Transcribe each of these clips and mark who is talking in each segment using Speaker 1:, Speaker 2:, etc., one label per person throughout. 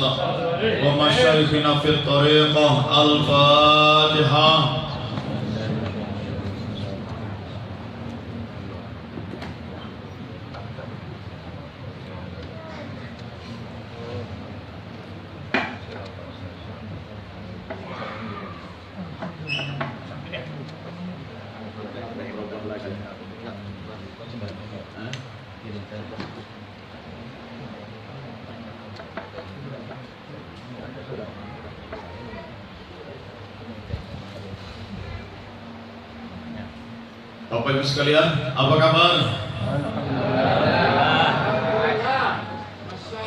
Speaker 1: wasallam wa masyayikhina fit tariqah. Al-Fatihah. Bapak Ibu sekalian, apa kabar?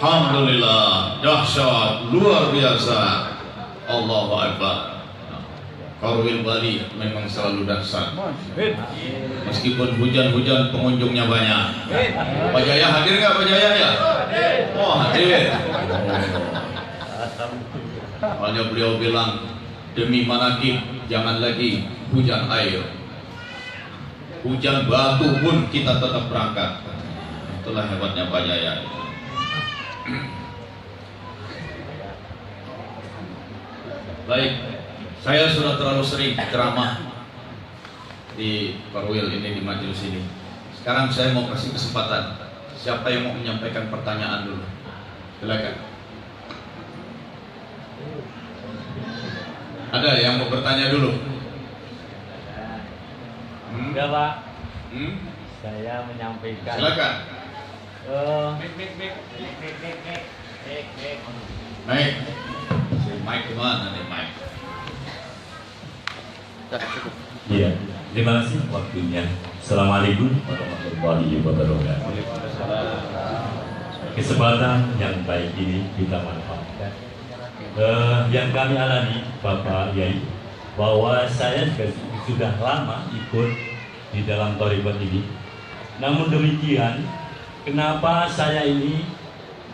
Speaker 1: Alhamdulillah, dahsyat, luar biasa. Allahu Akbar. Korwil Bali memang selalu dahsyat. Meskipun hujan-hujan pengunjungnya banyak. Pak Jaya hadir nggak Pak Jaya ya? Oh hadir. Soalnya beliau bilang, demi manakib jangan lagi hujan air. Hujan batu pun kita tetap berangkat. Itulah hebatnya Pak Jaya. Baik, saya sudah terlalu sering ceramah di Korwil ini, di majelis ini. Sekarang saya mau kasih kesempatan. Siapa yang mau menyampaikan pertanyaan dulu? Silakan. Ada yang mau bertanya dulu?
Speaker 2: Enggak Pak, saya menyampaikan.
Speaker 1: Silakan. Baik. Si Mike kemana nih Mike?
Speaker 3: Iya, terima kasih waktunya. Assalamualaikum warahmatullahi wabarakatuh. Kesempatan yang baik ini kita manfaatkan. Yang kami alami Bapak Yai, bahwa saya juga sudah lama ikut di dalam thariqat ini. Namun demikian, kenapa saya ini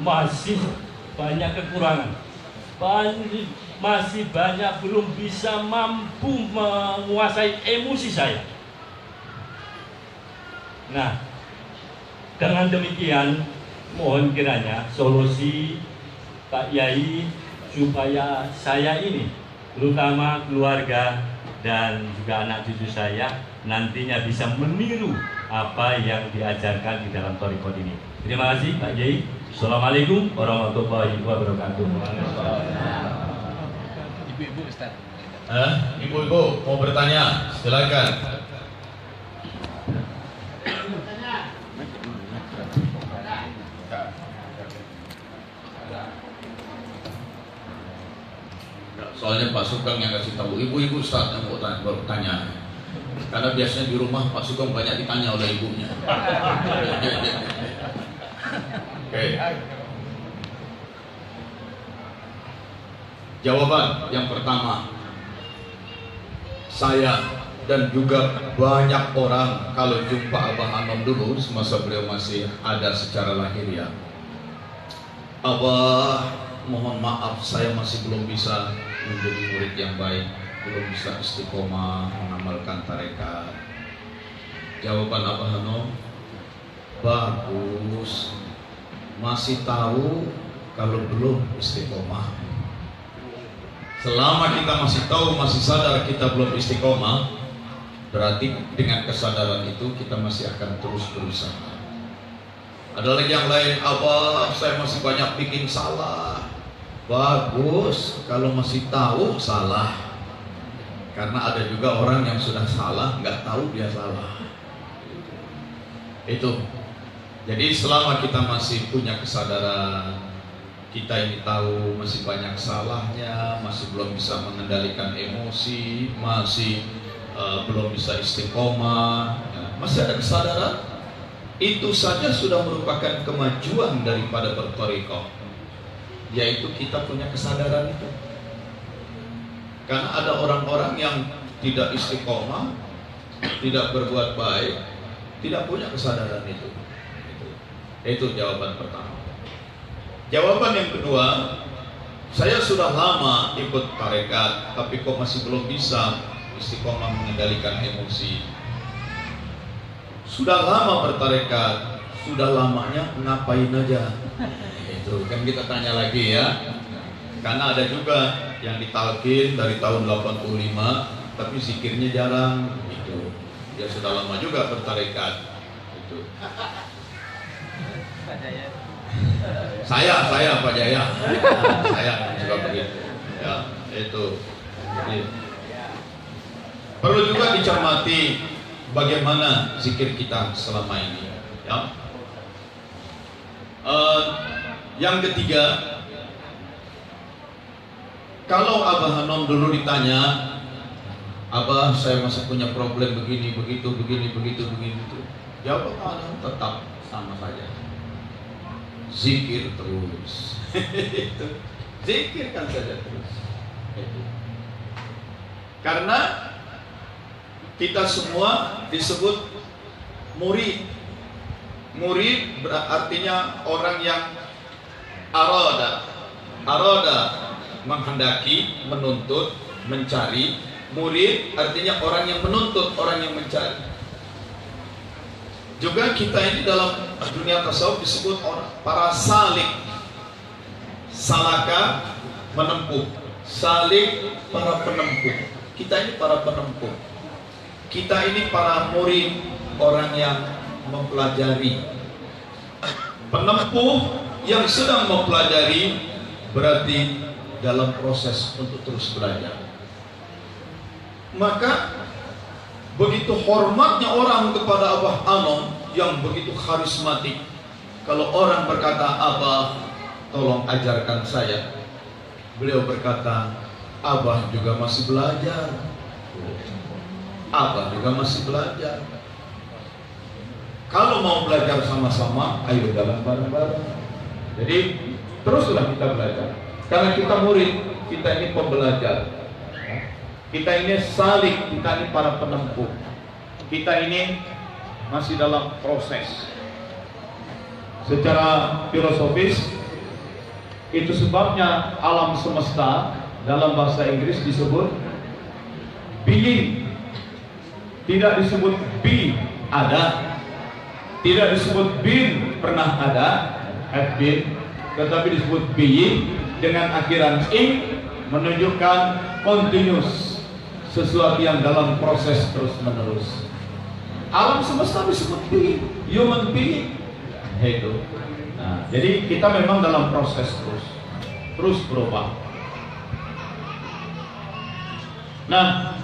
Speaker 3: masih banyak kekurangan, masih banyak belum bisa mampu menguasai emosi saya. Nah, dengan demikian mohon kiranya solusi Pak Yai supaya saya ini, terutama keluarga dan juga anak cucu saya, nantinya bisa meniru apa yang diajarkan di dalam thariqat ini. Terima kasih Pak Yai. Assalamualaikum warahmatullahi wabarakatuh.
Speaker 1: Ibu-ibu Ustaz. Ibu-ibu mau bertanya, silakan. Soalnya Pak Sugeng yang kasih tahu, ibu-ibu Ustaz yang mau bertanya. Karena biasanya di rumah Pak Sugeng banyak ditanya oleh ibunya. Oke. Jawaban yang pertama, saya dan juga banyak orang kalau jumpa Abah Anom dulu semasa beliau masih ada secara lahiriah, Abah, mohon maaf saya masih belum bisa menjadi murid yang baik, belum bisa istiqomah mengamalkan tarekat. Jawaban Abah Anom, bagus, masih tahu kalau belum istiqomah. Selama kita masih tahu, masih sadar kita belum istiqomah, berarti dengan kesadaran itu kita masih akan terus berusaha. Ada lagi yang lain, Abah saya masih banyak bikin salah. Bagus, kalau masih tahu salah. Karena ada juga orang yang sudah salah, nggak tahu dia salah. Itu. Jadi selama kita masih punya kesadaran, kita ini tahu masih banyak salahnya, masih belum bisa mengendalikan emosi, masih belum bisa istiqomah, ya, masih ada kesadaran, itu saja sudah merupakan kemajuan daripada berthariqah, yaitu kita punya kesadaran itu. Karena ada orang-orang yang tidak istiqomah, tidak berbuat baik, tidak punya kesadaran itu. Itu jawaban pertama. Jawaban yang kedua, saya sudah lama ikut tarekat, tapi kok masih belum bisa istiqomah mengendalikan emosi. Sudah lama bertarekat, sudah lamanya ngapain aja? Itu kan kita tanya lagi ya. Karena ada juga yang ditalkin dari tahun 85 tapi zikirnya jarang gitu. Dia sudah lama juga bertarekat gitu. Saya Pak Jaya. Saya juga begitu. Ya, itu. Jadi, perlu juga dicermati bagaimana zikir kita selama ini. Ya. Yang ketiga, kalau Abah Hanom dulu ditanya, Abah saya masih punya problem begini, begitu. Jawab Abah Hanom tetap sama saja. Zikir terus. Zikirkan saja terus. Karena kita semua disebut murid. Murid artinya orang yang arada menghendaki, menuntut, mencari. Murid artinya orang yang menuntut, orang yang mencari. Juga kita ini dalam dunia tasawuf disebut orang para salik. Salaka menempuh, salik para penempuh. Kita ini para penempuh. Kita ini para murid, orang yang mempelajari. Penempuh yang sedang mempelajari berarti dalam proses untuk terus belajar. Maka begitu hormatnya orang kepada Abah Hanom yang begitu karismatik. Kalau orang berkata, Abah tolong ajarkan saya, beliau berkata, Abah juga masih belajar. Abah juga masih belajar. Kalau mau belajar sama-sama, ayo jalan bareng-bareng. Jadi teruslah kita belajar. Karena kita murid, kita ini pembelajar. Kita ini salik, kita ini para penempuh. Kita ini masih dalam proses. Secara filosofis, itu sebabnya alam semesta dalam bahasa Inggris disebut being. Tidak disebut be, ada. Tidak disebut been, pernah ada, have been, tetapi disebut being dengan akhiran ing, menunjukkan continuous, sesuatu yang dalam proses terus menerus. Alam semesta disebut being, human being. Itu. Nah, jadi kita memang dalam proses terus berubah. Nah,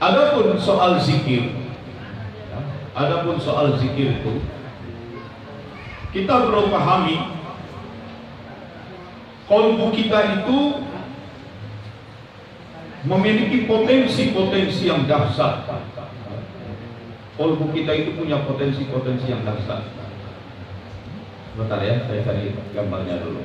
Speaker 1: adapun soal zikir. Adapun soal zikir itu, kita perlu pahami kolbu kita itu memiliki potensi-potensi yang dahsyat. Kolbu kita itu punya potensi-potensi yang dahsyat. Bentar ya, saya cari gambarnya dulu.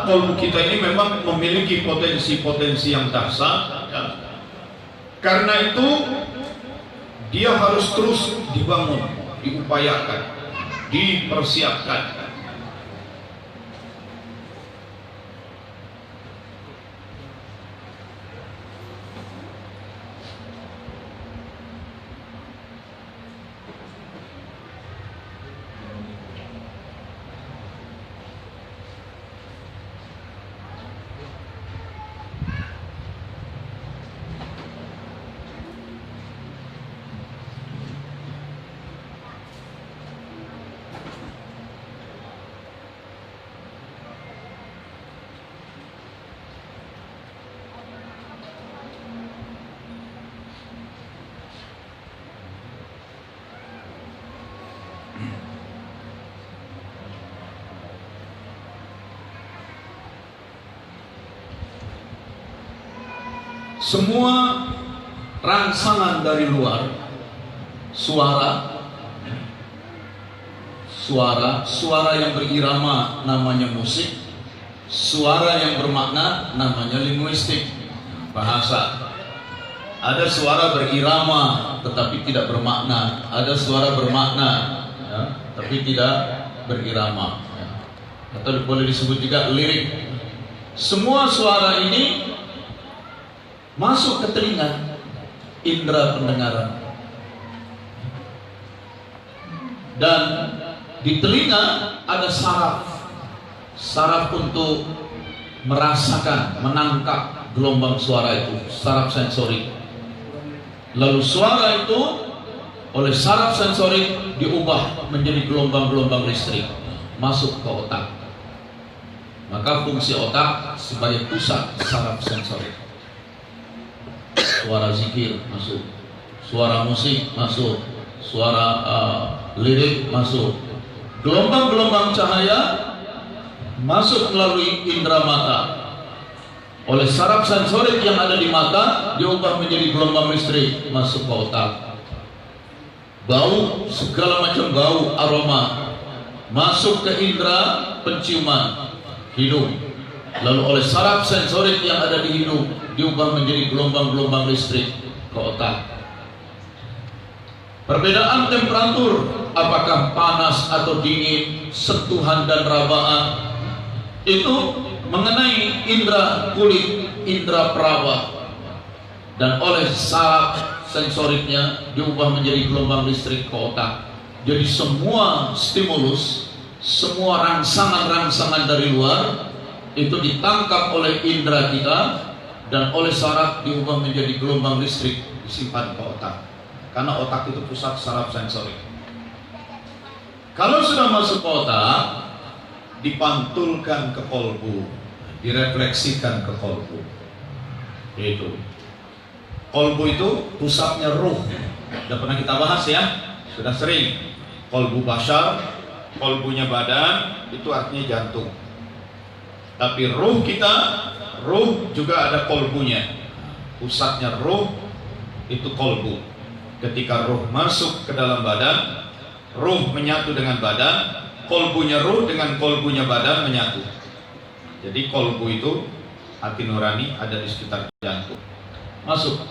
Speaker 1: Kolbu kita ini memang memiliki potensi-potensi yang dahsyat, ya. Karena itu dia harus terus dibangun, diupayakan, dipersiapkan. Semua rangsangan dari luar, suara yang berirama namanya musik, suara yang bermakna namanya linguistik, bahasa. Ada suara berirama tetapi tidak bermakna, ada suara bermakna, ya, tapi tidak berirama, ya. Atau boleh disebut juga lirik. Semua suara ini masuk ke telinga, indera pendengaran, dan di telinga ada saraf untuk merasakan, menangkap gelombang suara itu, saraf sensorik. Lalu suara itu oleh saraf sensorik diubah menjadi gelombang-gelombang listrik, masuk ke otak. Maka fungsi otak sebagai pusat saraf sensorik. Suara zikir masuk, suara musik masuk, suara lirik masuk, gelombang-gelombang cahaya masuk melalui indera mata. Oleh saraf sensorik yang ada di mata diubah menjadi gelombang listrik, masuk ke otak. Bau, segala macam bau, aroma masuk ke indera penciuman, hidung. Lalu oleh saraf sensorik yang ada di hidung diubah menjadi gelombang-gelombang listrik ke otak. Perbedaan temperatur, apakah panas atau dingin, sentuhan dan rabaan, itu mengenai indera kulit, indera peraba, dan oleh saraf sensoriknya diubah menjadi gelombang listrik ke otak. Jadi semua stimulus, semua rangsangan-rangsangan dari luar itu ditangkap oleh indera kita dan oleh saraf diubah menjadi gelombang listrik, disimpan ke otak. Karena otak itu pusat saraf sensorik. Kalau sudah masuk ke otak, dipantulkan ke kolbu, direfleksikan ke kolbu. Itu kolbu itu pusatnya ruh. Sudah pernah kita bahas ya, sudah sering. Kolbu bashar, kolbunya badan, itu artinya jantung. Tapi ruh kita, ruh juga ada kolbunya. Pusatnya ruh itu kolbu. Ketika ruh masuk ke dalam badan, ruh menyatu dengan badan, kolbunya ruh dengan kolbunya badan menyatu. Jadi kolbu itu hati nurani ada di sekitar jantung. Masuk.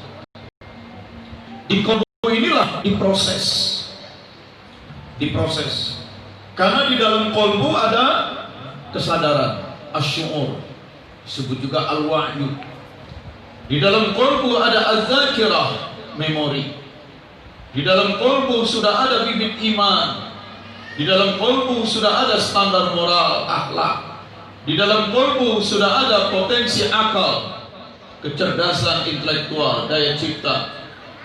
Speaker 1: Di kolbu inilah diproses. Karena di dalam kolbu ada kesadaran, asy'ur, disebut juga al-wa'yu. Di dalam kolbu ada az-zakirah, memori. Di dalam kolbu sudah ada bibit iman. Di dalam kolbu sudah ada standar moral, akhlak. Di dalam kolbu sudah ada potensi akal, kecerdasan intelektual, daya cipta.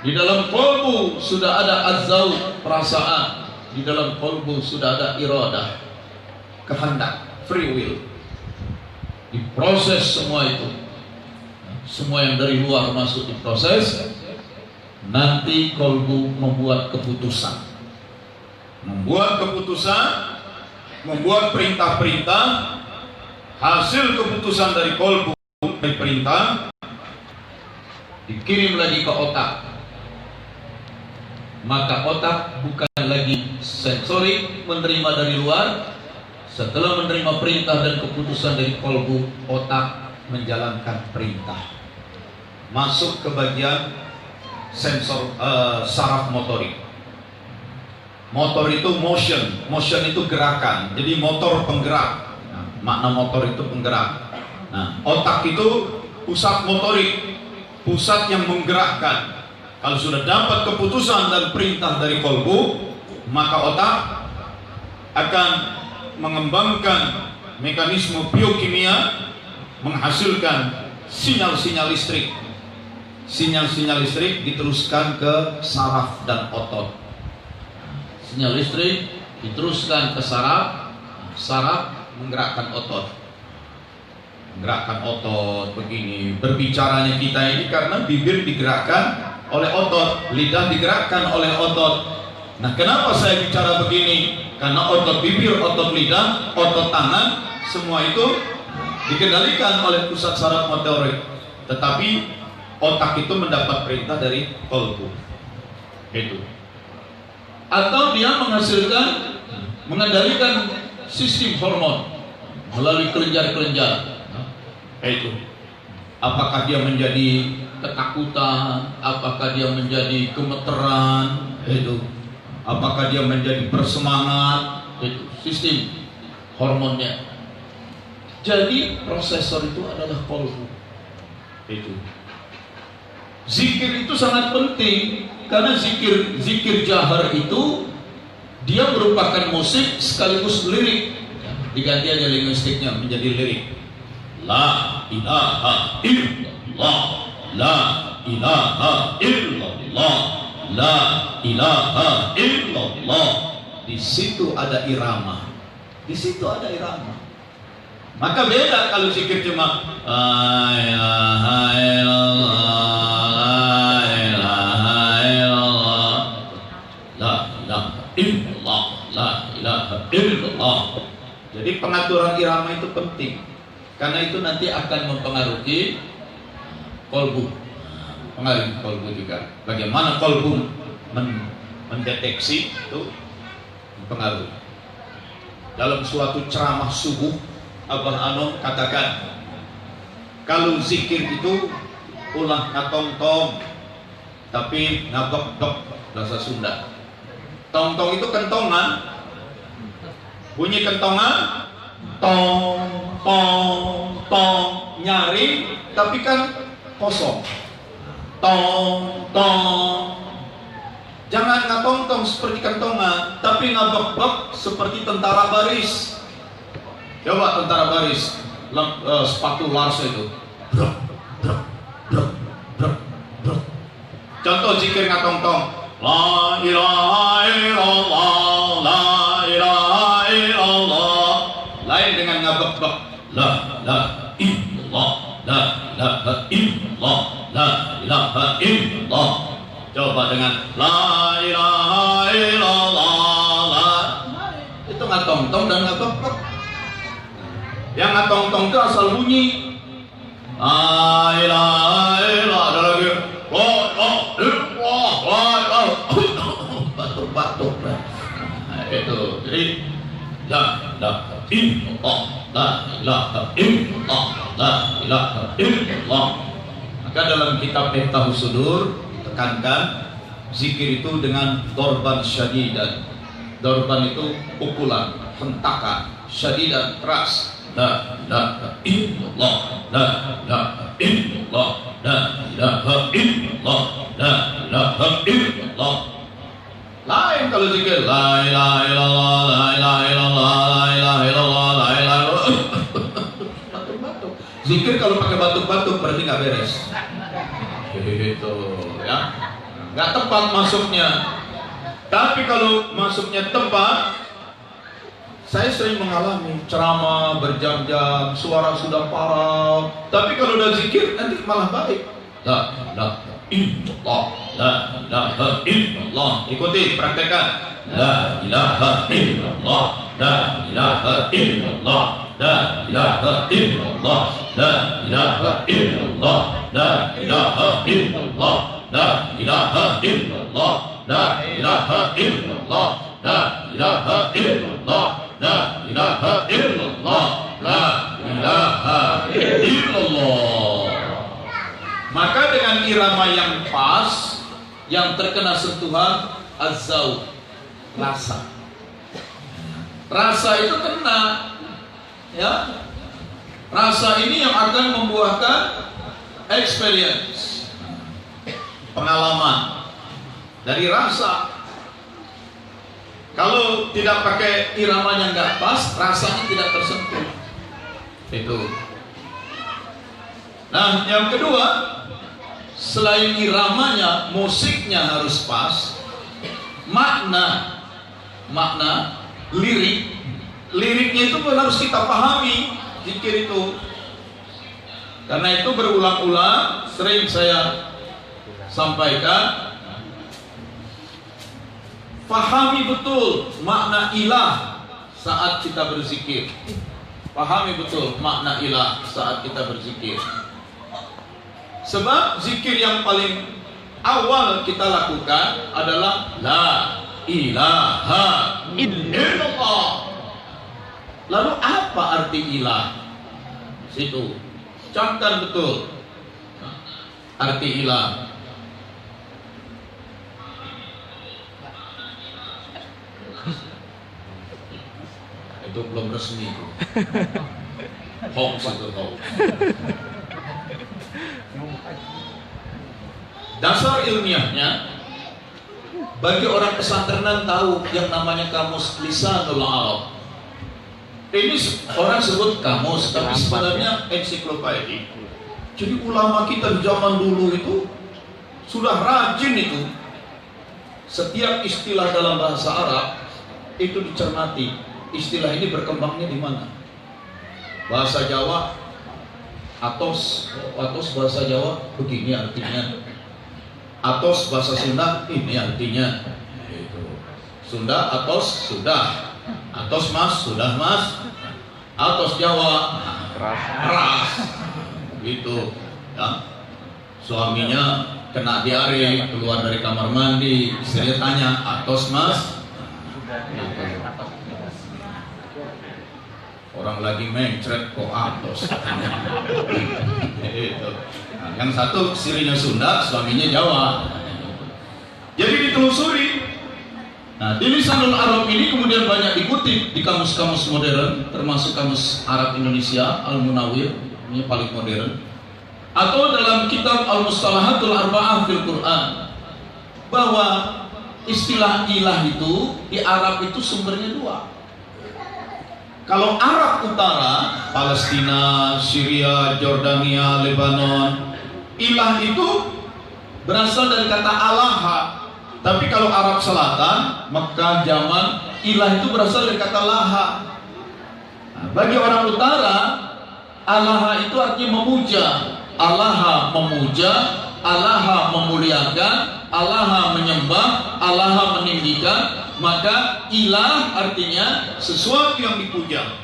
Speaker 1: Di dalam kolbu sudah ada az-zauq, perasaan. Di dalam kolbu sudah ada iradah, kehendak, free will. Diproses semua itu. Semua yang dari luar masuk diproses. Nanti kolbu membuat keputusan, membuat perintah-perintah. Hasil keputusan dari kolbu, dari perintah, dikirim lagi ke otak. Maka otak bukan lagi sensorik menerima dari luar. Setelah menerima perintah dan keputusan dari kolbu, otak menjalankan perintah, masuk ke bagian sensor saraf motorik. Motor itu motion itu gerakan. Jadi motor penggerak. Nah, makna motor itu penggerak. Nah, otak itu pusat motorik, pusat yang menggerakkan. Kalau sudah dapat keputusan dan perintah dari kolbu, maka otak akan mengembangkan mekanisme biokimia, menghasilkan sinyal-sinyal listrik. Sinyal-sinyal listrik diteruskan ke saraf dan otot. Sinyal listrik diteruskan ke saraf, saraf menggerakkan otot. Menggerakkan otot begini. Berbicaranya kita ini karena bibir digerakkan oleh otot, lidah digerakkan oleh otot. Nah, kenapa saya bicara begini? Karena otot bibir, otot lidah, otot tangan, semua itu dikendalikan oleh pusat saraf motorik. Tetapi otak itu mendapat perintah dari kolbu. Itu. Atau dia menghasilkan, mengendalikan sistem hormon melalui kelenjar-kelenjar. Itu. Apakah dia menjadi ketakutan, apakah dia menjadi gemeteran, itu. apakah dia menjadi bersemangat, itu sistem hormonnya. Jadi prosesor itu adalah kolbu. Itu zikir itu sangat penting, karena zikir jahar itu dia merupakan musik sekaligus lirik. Diganti aja linguistiknya menjadi lirik. La ilaha illallah, la ilaha illallah, la ilaha illallah. Di situ ada irama. Di situ ada irama. Maka beda kalau zikir cuma la ilaha illallah, la ilaha illallah, la ilaha illallah, la ilaha illallah. Jadi pengaturan irama itu penting, karena itu nanti akan mempengaruhi kolbu, pengaruh kolbu juga. Bagaimana kolbu mendeteksi itu mempengaruhi. Dalam suatu ceramah subuh, Abah Anom katakan, kalau zikir itu ulah ngatong-tong, tapi ngabek-bek, bahasa Sunda. Tong-tong itu kentongan, bunyi kentongan, tong, tong, tong, nyaring, tapi kan kosong. Tong, tong. Jangan ngatong-tong seperti kentongan, tapi ngabek-bek seperti tentara baris. Coba tentara baris, sepatu Lars itu. Brok, brok, brok, brok, brok. Contoh zikir ngatong-tong. La ilaha illallah, la ilaha illallah. Lain dengan ngabek-bek. La ilaha illallah, la ilaha illallah, la ilaha illallah. Coba dengan la ilaha illallah. Itu ngatong-tong dan ngabek-bek. Yang ngatong-tong itu asal bunyi. La ilaha illallah. Ada lagi. La ilaha illallah. Batuk-batuk. Nah, itu. Jadi la ilaha illallah, la ilaha illallah, la ilaha illallah. Maka dalam kitab Miftahus Sudur tekankan zikir itu dengan dorban syadidan. Dorban itu pukulan, hentakan, syadidan, keras. La ilaha illallah, la ilaha illallah, la ilaha illallah, la ilaha illallah. Lain kalau zikir la ilaha illallah, la ilaha illallah, la ilaha illallah, la ilaha illallah. Batuk-batuk. Zikir kalau pakai batuk-batuk berarti nggak beres. Gitu ya. Nggak tepat masuknya. Tapi kalau masuknya tepat, saya sering mengalami ceramah berjam-jam, suara sudah parau, tapi kalau udah zikir nanti malah baik. La ilaha illallah, la ilaha illallah. Ikuti, praktekkan. La ilaha illallah, la ilaha illallah, la ilaha illallah, la ilaha illallah, la ilaha illallah, la ilaha illallah, la ilaha illallah, la ilaha illallah, la ilaha illallah, la ilaha illallah. Maka dengan irama yang pas, yang terkena sentuhan az-zauq, rasa. Rasa itu kena, ya. Rasa ini yang akan membuahkan experience, pengalaman dari rasa. Kalau tidak pakai iramanya nggak pas, rasanya tidak tersentuh. Itu. Nah, yang kedua, selain iramanya, musiknya harus pas. Makna liriknya itu pun harus kita pahami. Zikir itu, karena itu berulang-ulang sering saya sampaikan, pahami betul makna ilah saat kita berzikir. Pahami betul makna ilah saat kita berzikir. Sebab zikir yang paling awal kita lakukan adalah la ilaha illallah. Lalu apa arti ilah? Situ camkan betul arti ilah. itu belum resmi. Hoax itu hoax. Dasar ilmiahnya, bagi orang pesantrenan tahu yang namanya kamus lisanul Arab. Ini orang sebut kamus, tapi sebenarnya ensiklopedia. Jadi ulama kita di zaman dulu itu sudah rajin itu. Setiap istilah dalam bahasa Arab itu dicermati. Istilah ini berkembangnya di mana? Bahasa Jawa, atos bahasa Jawa begini artinya. Atos bahasa Sunda ini artinya. Sunda atos sudah. Atos mas sudah mas. Atos Jawa keras. Gitu ya. Suaminya kena diare, keluar dari kamar mandi, istrinya tanya, atos mas? Orang lagi mencret kok atos. Itu. Nah, yang satu istrinya Sunda, suaminya Jawa. Jadi ditelusuri. Nah, di Lisanul Arab ini kemudian banyak dikutip di kamus-kamus modern, termasuk kamus Arab Indonesia Al-Munawwir, ini paling modern. Atau dalam kitab Al-Mustalahatul Arba'ah fil Quran, bahwa istilah ilah itu di Arab itu sumbernya dua. Kalau Arab Utara, Palestina, Syria, Jordania, Lebanon, ilah itu berasal dari kata alaha. Tapi kalau Arab Selatan, Mekah, Yaman, ilah itu berasal dari kata laha. Nah, bagi orang Utara, alaha itu artinya memuja. Alaha memuja, alaha memuliakan, alaha menyembah, alaha meninggikan. Maka ilah artinya sesuatu yang dipuja.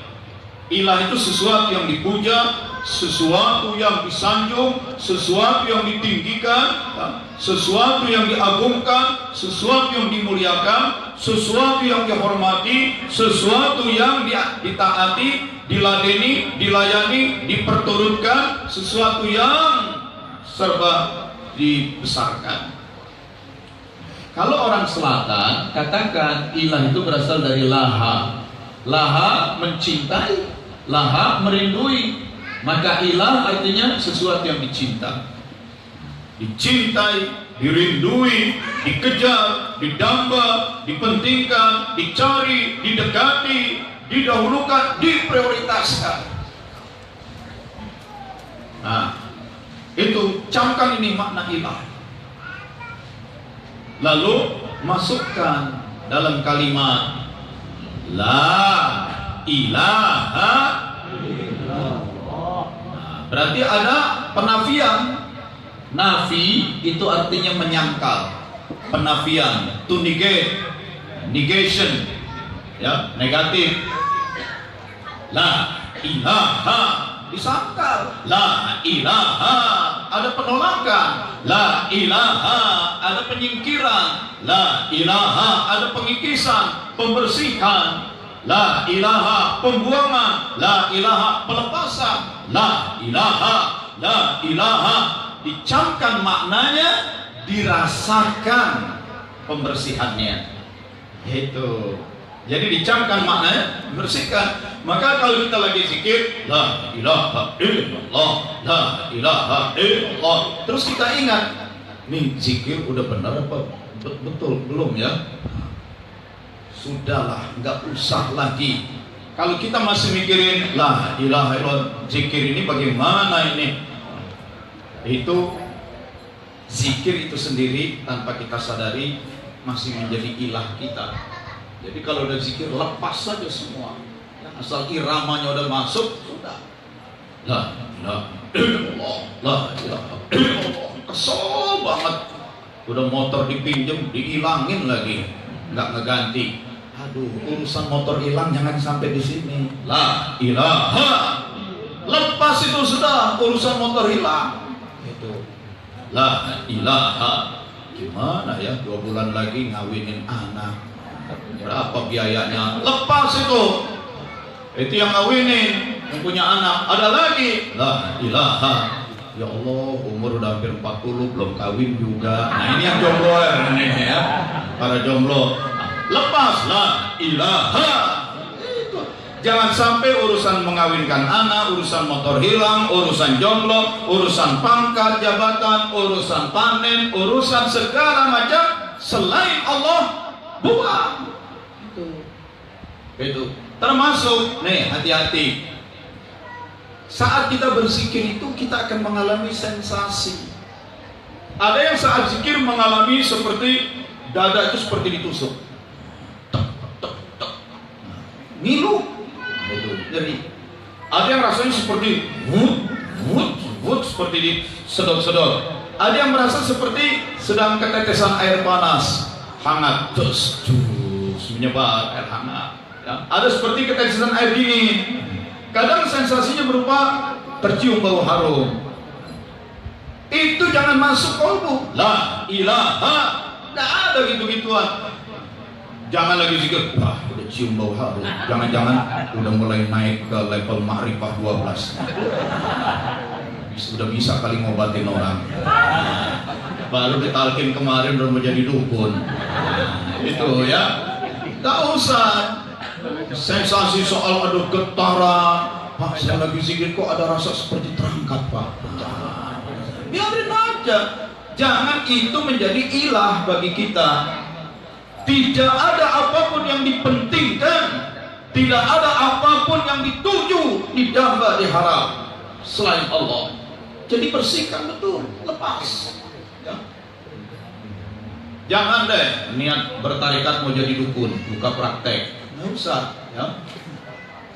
Speaker 1: Ilah itu sesuatu yang dipuja, sesuatu yang disanjung, sesuatu yang ditinggikan, sesuatu yang diagungkan, sesuatu yang dimuliakan, sesuatu yang dihormati, sesuatu yang ditaati, diladeni, dilayani, diperturutkan, sesuatu yang serba dibesarkan. Kalau orang selatan katakan ilah itu berasal dari laha. Laha mencintai, laha merindui. Maka ilah artinya sesuatu yang dicinta. Dicintai, dirindui, dikejar, didamba, dipentingkan, dicari, didekati, didahulukan, diprioritaskan. Nah, itu camkan ini makna ilah. Lalu masukkan dalam kalimat la ilaha illallah. Nah, berarti ada penafian. Nafi itu artinya menyangkal. Penafian, to negate, negation, ya, negatif. La ilaha disangkal. La ilaha ada penolakan. La ilaha ada penyingkiran. La ilaha ada pengikisan, pembersihan. La ilaha pembuangan. La ilaha pelepasan. La ilaha dicamkan maknanya, dirasakan pembersihannya. Itu. Jadi dicamkan maknanya, bersihkan. Maka kalau kita lagi zikir, la ilaha illallah, la ilaha illallah, terus kita ingat, nih zikir udah benar apa betul belum ya? Sudahlah, nggak usah lagi. Kalau kita masih mikirin la ilaha illallah, zikir ini bagaimana ini? Itu zikir itu sendiri tanpa kita sadari masih menjadi ilah kita. Jadi kalau udah zikir lepas saja semua. Asal iramanya udah masuk, sudah. La ilaha illallah, la ilaha illallah. Kesel banget. Udah motor dipinjem, dihilangin lagi, nggak ngeganti. Aduh, urusan motor hilang jangan sampai di sini. La ilaha. Lepas itu sudah, urusan motor hilang. Itu. La ilaha. Gimana ya? 2 bulan lagi ngawinin anak. Berapa biayanya? Lepas itu. Itu yang ngawinin, yang punya anak. Ada lagi. La ilaha. Ya Allah, umur udah hampir 40 belum kawin juga. Nah, ini yang jomblo ini ya. Para jomblo. Lepas la ilaha. Itu. Jangan sampai urusan mengawinkan anak, urusan motor hilang, urusan jomblo, urusan pangkat jabatan, urusan panen, urusan segala macam selain Allah buang. Itu termasuk nih, hati-hati. Saat kita berzikir itu kita akan mengalami sensasi. Ada yang saat zikir mengalami seperti dada itu seperti ditusuk, tek, tek, tek. Ngilu, nyeri. Ada yang rasanya seperti wut seperti disedot-sedot. Ada yang merasa seperti sedang ketetesan air panas hangat, jus menyebar air hangat. Ya. Ada seperti ketetesan air dingin. Kadang sensasinya berupa tercium bau harum. Itu jangan masuk kolbu. La ilaha, nggak ada gitu-gituan. Jangan lagi zikir, wah udah cium bau harum. Jangan-jangan udah mulai naik ke level ma'rifah 12. Sudah bisa kali ngobatin orang. Baru ditalkin kemarin udah menjadi dukun. Itu ya. Nggak usah. Sensasi soal ada getaran. Pak, saya lagi zikir kok ada rasa seperti terangkat, Pak. Biarin aja. Jangan itu menjadi ilah bagi kita. Tidak ada apapun yang dipentingkan, tidak ada apapun yang dituju, didamba, diharap selain Allah. Jadi bersihkan betul, lepas. Ya. Jangan deh niat bertarikat mau jadi dukun, buka praktek, nggak usah. Ya.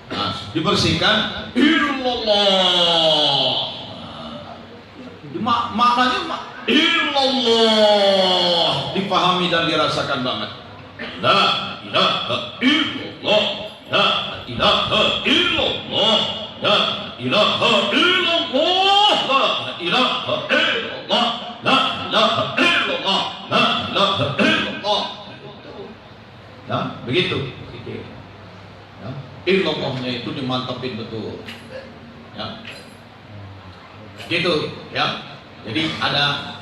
Speaker 1: Nah, dibersihkan, illallah. Maknanya illallah dipahami dan dirasakan banget. La ilaha illallah, la ilaha illallah, la ilaha illallah, la ilaha illallah, la ilaha illallah, la ilaha illallah. Ya, begitu. Ya, illallahnya itu dimantapin betul. Ya. Gitu, ya. Jadi ada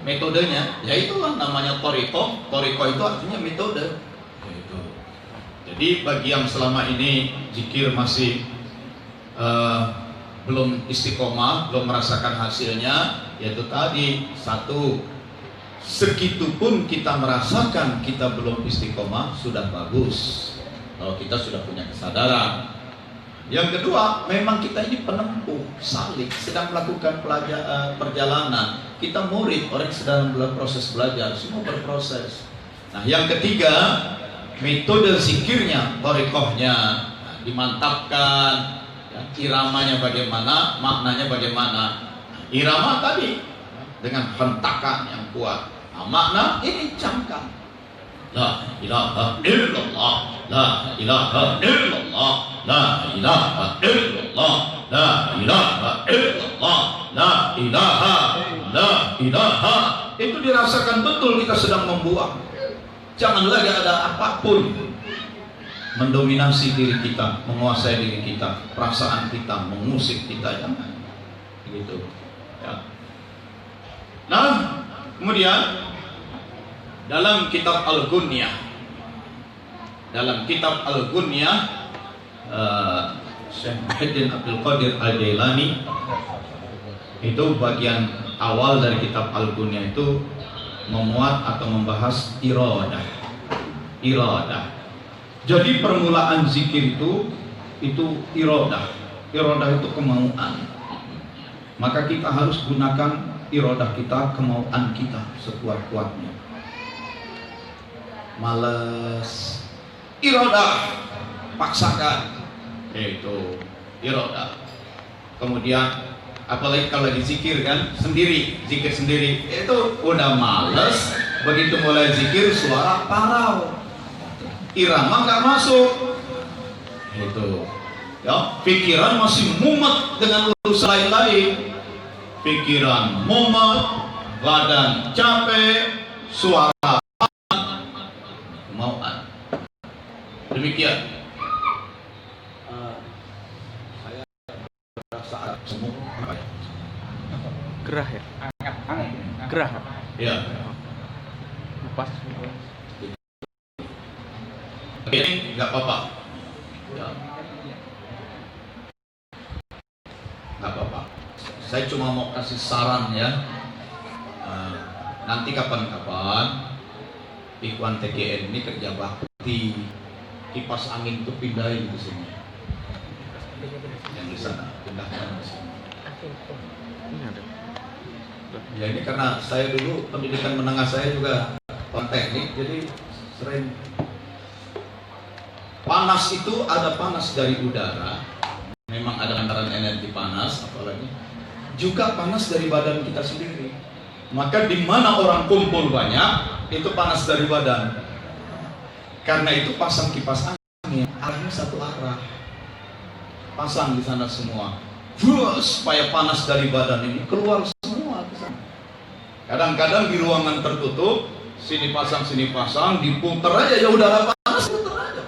Speaker 1: metodenya, ya itulah namanya toriko. Toriko itu artinya metode. Gitu. Jadi bagi yang selama ini zikir masih belum istiqomah, belum merasakan hasilnya, yaitu tadi satu, segitu pun kita merasakan kita belum istiqomah sudah bagus. Kalau kita sudah punya kesadaran. Yang kedua, memang kita ini penempuh, salik, sedang melakukan perjalanan. Kita murid, orang yang sedang proses belajar, semua berproses. Nah, yang ketiga, metode zikirnya, torikohnya, dimantapkan, ya, iramanya bagaimana, maknanya bagaimana. Irama tadi dengan hentakan yang kuat. Nah, makna ini camkan. La ilaha illallah, la ilaha illallah, la ilaha illallah, la ilaha illallah, la ilaha. Itu dirasakan betul kita sedang membuang. Jangan lagi ada apapun mendominasi diri kita, menguasai diri kita, perasaan kita, mengusik kita, jangan. Begitu. Ya. Nah, kemudian dalam kitab Al-Ghunyah, Syekh Muhyiddin Abdul Qadir Al-Jailani, itu bagian awal dari kitab Al-Ghunyah itu memuat atau membahas iradah. Jadi permulaan zikir itu iradah. Iradah itu kemauan. Maka kita harus gunakan iradah kita, kemauan kita sekuat-kuatnya. Males, iradah, paksakan, itu iradah. Kemudian apalagi kalau lagi zikir kan sendiri, zikir sendiri, itu udah males. Begitu mulai zikir suara parau, irama nggak masuk, itu ya, pikiran masih mumet dengan urusan lain-lain, pikiran mumet, badan capek, suara kemauan. Demikian. Saya saat semua
Speaker 2: Gerah ya? Gerah.
Speaker 1: ya.
Speaker 2: Lepas.
Speaker 1: Ini nggak apa-apa. Ya. Nggak apa-apa. Saya cuma mau kasih saran ya. Nanti kapan-kapan Ikhwan TGN ini kerja bakti, kipas angin itu pindahin ke sini. Yang di sana pindahkan ke sini. Ya ini karena saya dulu pendidikan menengah saya juga teknik, jadi sering panas itu ada panas dari udara, memang ada antaran energi panas, apalagi juga panas dari badan kita sendiri. Maka di mana orang kumpul banyak, itu panas dari badan. Karena itu pasang kipas angin, arahnya satu arah. Pasang di sana semua, supaya panas dari badan ini keluar semua ke sana. Kadang-kadang di ruangan tertutup, sini pasang, diputer aja ya udara panas, puter aja.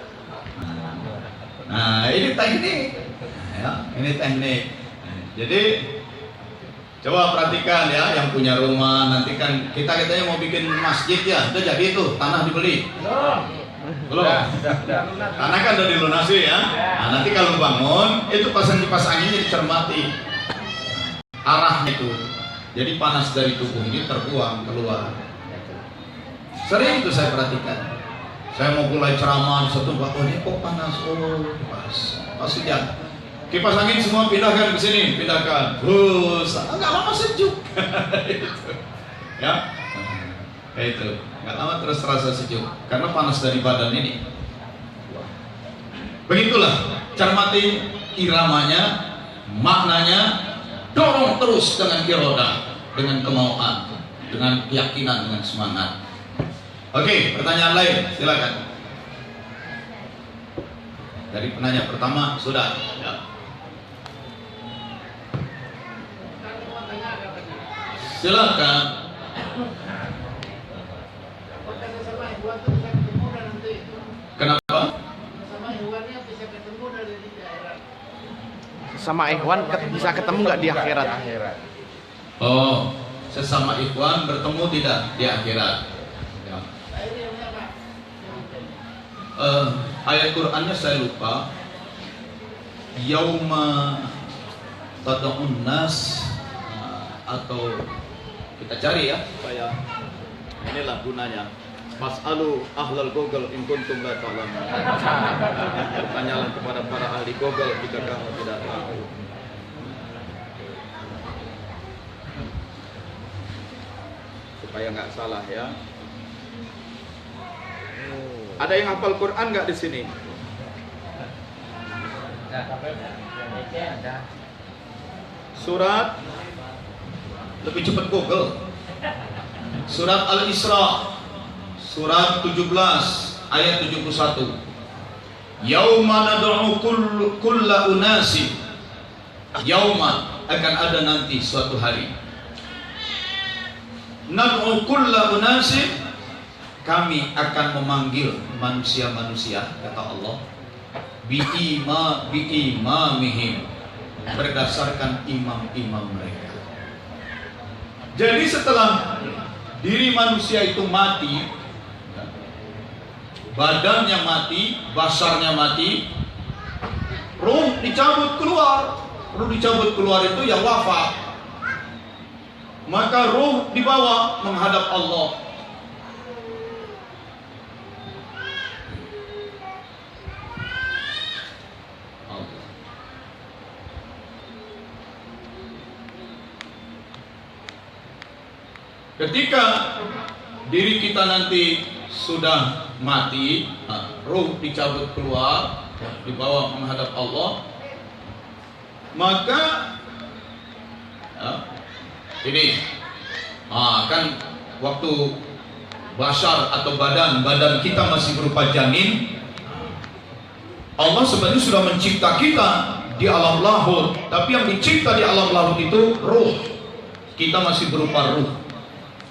Speaker 1: Nah, ini teknik. Ya, ini teknik. Jadi coba perhatikan ya, yang punya rumah, nanti kan kita katanya mau bikin masjid ya, udah jadi itu, tanah dibeli. Belum? Tanah kan udah dilunasi ya. Nah, nanti kalau bangun, itu pasang kipas anginnya dicermati arahnya itu. Jadi panas dari tubuh ini terbuang keluar. Sering itu saya perhatikan. Saya mau mulai ceramah di satu tempat, oh ini kok panas, oh pas hujan. Kipas angin semua pindahkan ke sini, pindahkan. Enggak lama sejuk. Ya, itu nggak lama terus terasa sejuk karena panas dari badan ini. Begitulah, cermati iramanya, maknanya, dorong terus dengan iroda, dengan kemauan, dengan keyakinan, dengan semangat. Oke, pertanyaan lain, silakan. Dari penanya pertama sudah. Ya. Silakan. Kenapa?
Speaker 2: Sama ikhwan bisa ketemu nggak di akhirat?
Speaker 1: Oh, sesama ikhwan bertemu tidak di akhirat? Ya. Ayat Qur'annya saya lupa. Yauma tad'un nas, atau kita cari ya supaya inilah gunanya. Fas'alu ahlal Google in kuntum la ta'lamun. Bertanyalah kepada para ahli Google jika kamu tidak tahu. Supaya nggak salah ya. Ada yang hafal Quran nggak di sini? Surat, lebih cepat Google. Surat Al-Isra, surat 17 ayat 71. Yauma nad'u kulla unasi. Yauma, akan ada nanti suatu hari. Nad'u kulla unasi, kami akan memanggil manusia-manusia, kata Allah, biimamihim, berdasarkan imam-imam mereka. Jadi setelah diri manusia itu mati, badannya mati, basarnya mati, ruh dicabut keluar. Ruh dicabut keluar itu ya wafat. Maka ruh dibawa menghadap Allah. Ketika diri kita nanti sudah mati, ruh dicabut keluar, dibawa menghadap Allah, maka ini kan waktu basar atau badan kita masih berupa janin, Allah sebenarnya sudah mencipta kita di alam lahut, tapi yang dicipta di alam lahut itu ruh. Kita masih berupa ruh.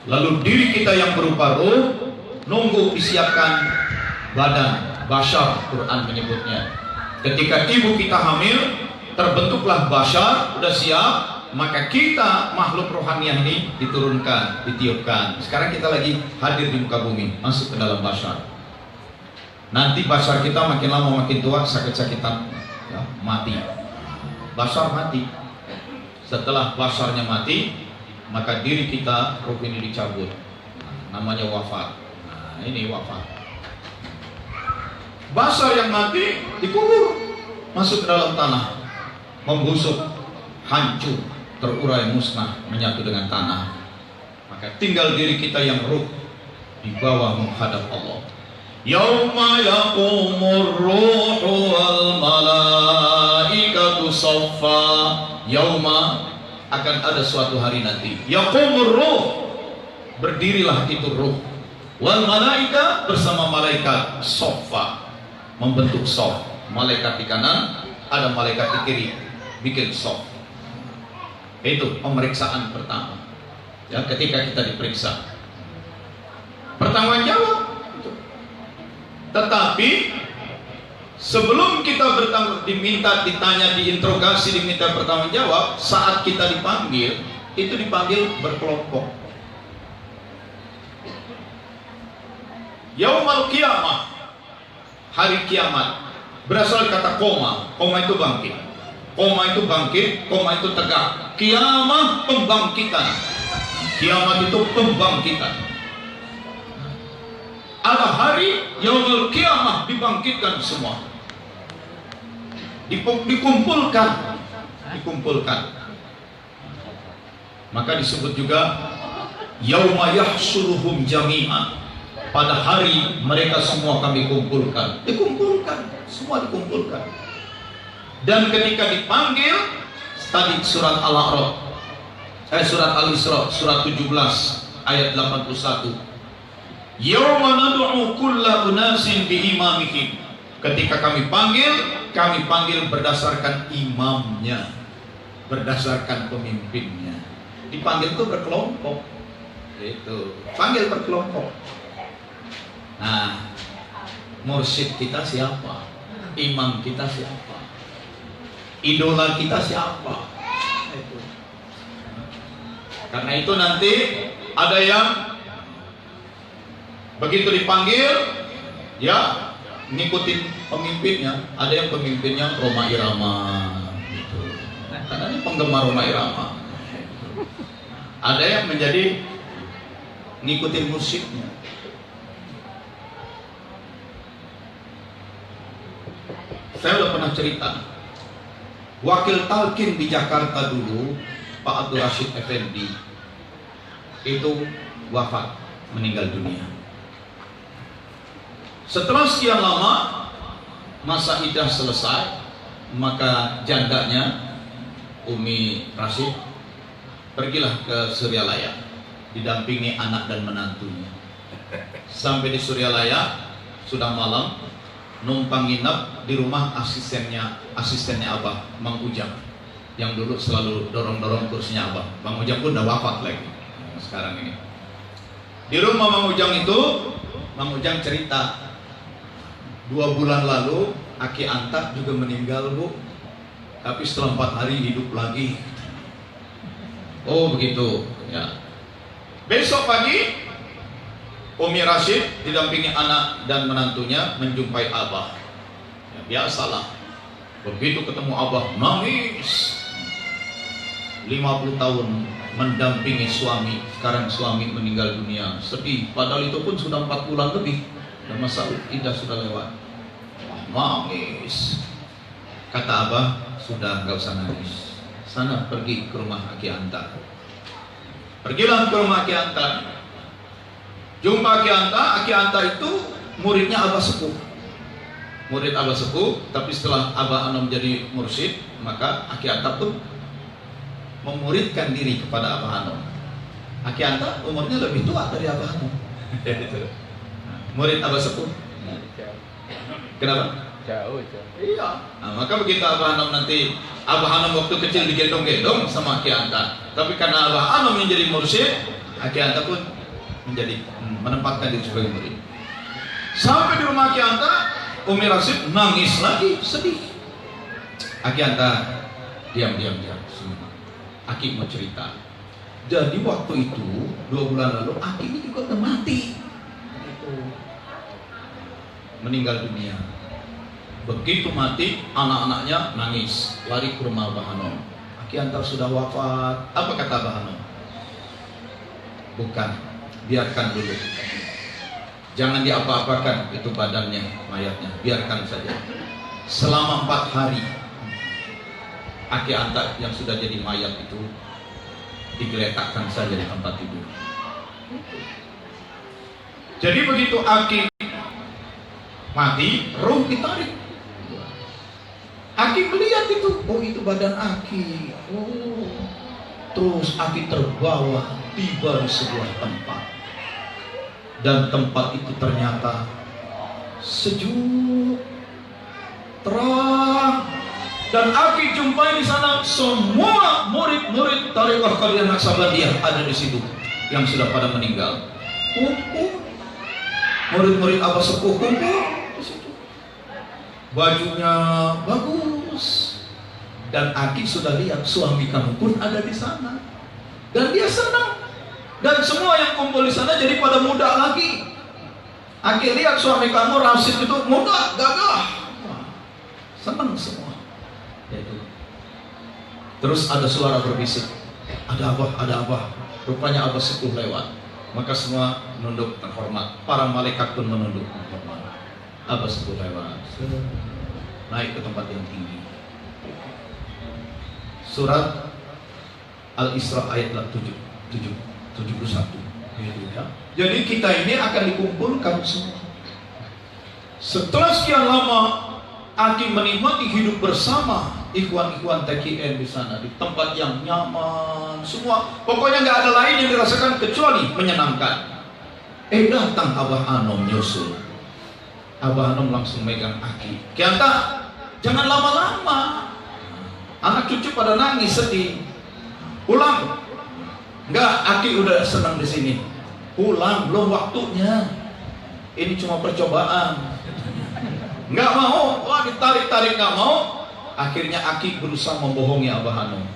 Speaker 1: Lalu diri kita yang berupa ruh nunggu disiapkan badan, basar Quran menyebutnya. Ketika ibu kita hamil, terbentuklah basar, udah siap, maka kita makhluk rohaniah ini diturunkan, ditiupkan. Sekarang kita lagi hadir di muka bumi, masuk ke dalam basar. Nanti basar kita makin lama makin tua, sakit-sakitan, ya, mati. Basar mati. Setelah basarnya mati, maka diri kita, ruh ini dicabut. Namanya wafat. Nah, ini wafat. Basar yang mati dikubur, masuk ke dalam tanah, membusuk, hancur, terurai, musnah, menyatu dengan tanah. Maka tinggal diri kita yang ruh di bawah menghadap Allah. Yauma yaqumur ruhu wal malaikatu saffa. Yauma, akan ada suatu hari nanti. Yaqumur ruh, berdirilah itu ruh. Wal malaika, bersama malaikat, saffa, membentuk saf. Malaikat di kanan, ada malaikat di kiri, bikin saf. Itu pemeriksaan pertama. Ya, ketika kita diperiksa, pertanggung jawab. Tetapi sebelum kita diminta, ditanya, diinterogasi, diminta bertanggung jawab, saat kita dipanggil, itu dipanggil berkelompok. Yaumal qiyamah, hari kiamat, berasal kata koma. Koma itu bangkit. Koma itu bangkit, koma itu tegak. Kiamah, pembangkitan. Kiamat itu pembangkitan. Ada hari yaumul qiyamah, dibangkitkan semua, dikumpulkan. Maka disebut juga yauma yahsyuruhum jami'an, pada hari mereka semua kami kumpulkan. Semua dikumpulkan. Dan ketika dipanggil, tadi surat surat Al-Isra, surat 17 ayat 81. Yauma nad'u kulla unasin bi imamihim. Ketika kami panggil berdasarkan imamnya, berdasarkan pemimpinnya. Dipanggil itu berkelompok. Itu, panggil berkelompok. Nah, mursyid kita siapa? Imam kita siapa? Idola kita siapa? Itu. Karena itu nanti ada yang begitu dipanggil, ya, ngikutin pemimpinnya. Ada yang pemimpinnya Rhoma Irama, gitu. Karena ini penggemar Rhoma Irama. Ada yang menjadi ngikutin musiknya. Saya udah pernah cerita, wakil talqin di Jakarta dulu, Pak Abdul Rashid Effendi, itu wafat, meninggal dunia. Setelah sekian lama masa iddah selesai, maka jandanya Umi Rashid pergilah ke Suryalaya, didampingi anak dan menantunya. Sampai di Suryalaya sudah malam, numpang nginep di rumah asistennya Abah, Mang Ujang, yang dulu selalu dorong-dorong kursinya Abah. Mang Ujang pun udah wafat lagi sekarang ini. Di rumah Mang Ujang itu, Mang Ujang cerita, 2 bulan lalu Aki Anta juga meninggal, Bu, tapi setelah 4 hari hidup lagi. Oh begitu ya. Besok pagi Umi Rashid didampingi anak dan menantunya menjumpai Abah. Ya, biasalah, begitu ketemu Abah nangis. 50 tahun mendampingi suami, sekarang suami meninggal dunia, sedih. Padahal itu pun sudah 4 bulan lebih dan masa iddah sudah lewat. Nangis. Kata Abah, sudah nggak usah nangis. Sana pergi ke rumah Aki Anta. Pergilah ke rumah Aki Anta. Jumpa Aki Anta itu muridnya Abah Sepuh. Murid Abah Sepuh, tapi setelah Abah Anom jadi mursyid, maka Aki Anta pun memuridkan diri kepada Abah Anom. Aki Anta umurnya lebih tua dari Abah Anom. Murid Abah Sepuh. Kenapa?
Speaker 2: Jauh.
Speaker 1: Iya. Nah, maka begitu Abah Anom nanti, Abah Anom waktu kecil digendong-gendong sama Aki Anta. Tapi karena Abah Anom yang jadi mursyid, Aki Anta pun menjadi menempatkan diri sebagai murid. Sampai di rumah Aki Anta, Umi Rashid nangis lagi, sedih. Aki Anta, diam. Aki mau cerita. Jadi waktu itu 2 bulan lalu Aki ini juga udah mati. meninggal dunia. Begitu mati, anak-anaknya nangis, lari ke rumah Abah Hanom. Aki Antar sudah wafat. Apa kata Abah Hanom? Bukan, biarkan dulu. Jangan diapa-apakan itu badannya, mayatnya, biarkan saja. Selama 4 hari, Aki Antar yang sudah jadi mayat itu digeletakkan saja di tempat tidur. Jadi begitu Aki mati, roh ditarik. Aki melihat itu, oh itu badan Aki. Oh, terus Aki terbawa tiba di sebuah tempat, dan tempat itu ternyata sejuk, terang, dan Aki jumpai di sana semua murid-murid Tariqah Qadiriyah Naqsabandiyah ada di situ yang sudah pada meninggal. Murid-murid Abah Sepuh kumpul di situ. Bajunya bagus, dan Aki sudah lihat suami kamu pun ada di sana, dan dia senang. Dan semua yang kumpul di sana jadi pada muda lagi. Aki lihat suami kamu Rasid itu muda, gagah, senang semua. Itu. Terus ada suara berbisik, ada Abah. Rupanya Abah Sepuh lewat. Maka semua menunduk terhormat. Para malaikat pun menunduk terhormat. Abah Sepuh lewat, naik ke tempat yang tinggi. Surat Al-Isra ayat 71. Ya. Jadi kita ini akan dikumpulkan semua. Setelah sekian lama Aki menikmati hidup bersama ikhwan-ikhwan TKN di sana, di tempat yang nyaman, semua. Pokoknya nggak ada lain yang dirasakan kecuali menyenangkan. Datang Abah Hanom nyusul. Abah Hanom langsung megang Aki. Kianta, jangan lama-lama. Anak cucu pada nangis sedih. Pulang. Enggak, Aki udah senang di sini. Pulang, belum waktunya. Ini cuma percobaan. Enggak mau, wah ditarik-tarik nggak mau. Akhirnya Aki berusaha membohongi Abah Hanom.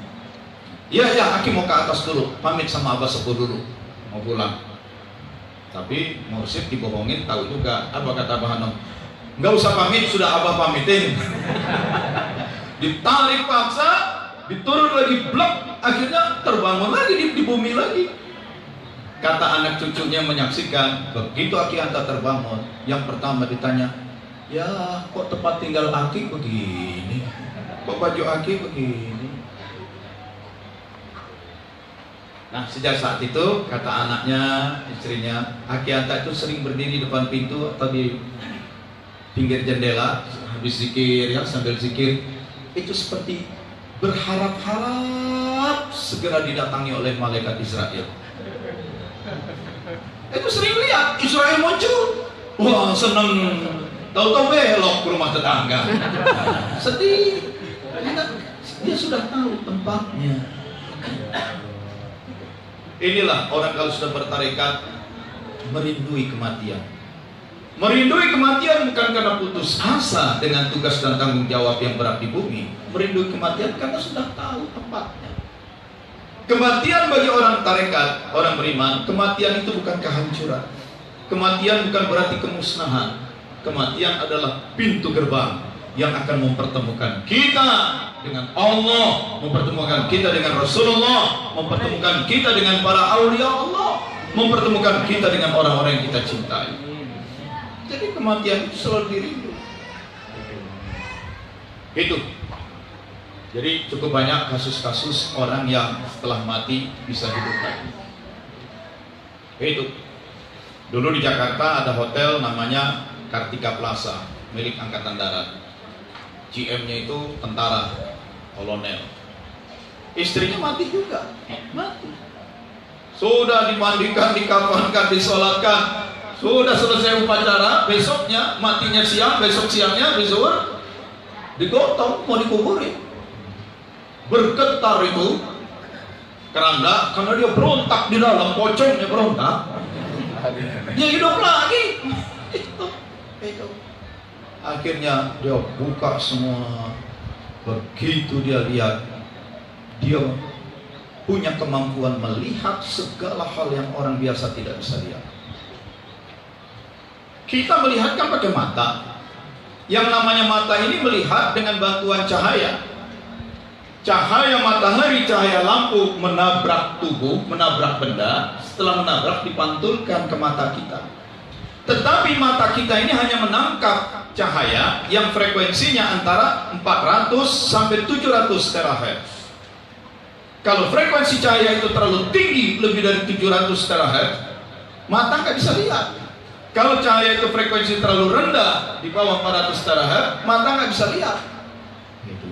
Speaker 1: Ya, Aki mau ke atas dulu, pamit sama Abah Sepuh dulu, mau pulang. Tapi mursyid dibohongin, tahu juga. Apa kata Abah Hanom? Enggak usah pamit, sudah Abah pamitin. Ditarik paksa, diturun lagi blok, akhirnya terbangun lagi di bumi lagi. Kata anak cucunya menyaksikan, begitu Aki Antar terbangun, yang pertama ditanya, ya kok tempat tinggal Aki begini, kok baju Aki begini. Nah sejak saat itu kata anaknya, istrinya, Aki Antar itu sering berdiri depan pintu atau di pinggir jendela habis zikir, ya sambil zikir itu seperti berharap-harap segera didatangi oleh malaikat Israel. Itu sering lihat Israel muncul, wah seneng. Tahu-tahu belok ke rumah tetangga. Sedih. Dia sudah tahu tempatnya. Inilah orang kalau sudah bertarekat merindui kematian. Merindui kematian bukan karena putus asa dengan tugas dan tanggung jawab yang berat di bumi. Merindui kematian karena sudah tahu tempatnya. Kematian bagi orang tarekat, orang beriman, kematian itu bukan kehancuran. Kematian bukan berarti kemusnahan. Kematian adalah pintu gerbang yang akan mempertemukan kita dengan Allah, mempertemukan kita dengan Rasulullah, mempertemukan kita dengan para aulia Allah, mempertemukan kita dengan orang-orang yang kita cintai. Jadi kematian itu selalu dirindu. Itu. Jadi cukup banyak kasus-kasus orang yang setelah mati bisa hidup lagi. Itu. Dulu di Jakarta ada hotel namanya Kartika Plaza milik Angkatan Darat. GM-nya itu tentara kolonel. Istrinya mati juga, mati. Sudah dimandikan, dikafankan, disolatkan, sudah selesai upacara. Besoknya matinya siang, besok siangnya zuhur digotong mau dikuburin. Bergetar itu keranda karena dia berontak di dalam, pocongnya berontak. Dia hidup lagi. Itu. Akhirnya dia buka semua. Begitu dia lihat, dia punya kemampuan melihat segala hal yang orang biasa tidak bisa lihat. Kita melihat kan pakai mata. Yang namanya mata ini melihat dengan bantuan cahaya. Cahaya matahari, cahaya lampu menabrak tubuh, menabrak benda. Setelah menabrak dipantulkan ke mata kita. Tetapi mata kita ini hanya menangkap cahaya yang frekuensinya antara 400 sampai 700 terahertz. Kalau frekuensi cahaya itu terlalu tinggi, lebih dari 700 terahertz, mata nggak bisa lihat. Kalau cahaya itu frekuensi terlalu rendah, di bawah 400 terahertz, mata nggak bisa lihat. Gitu.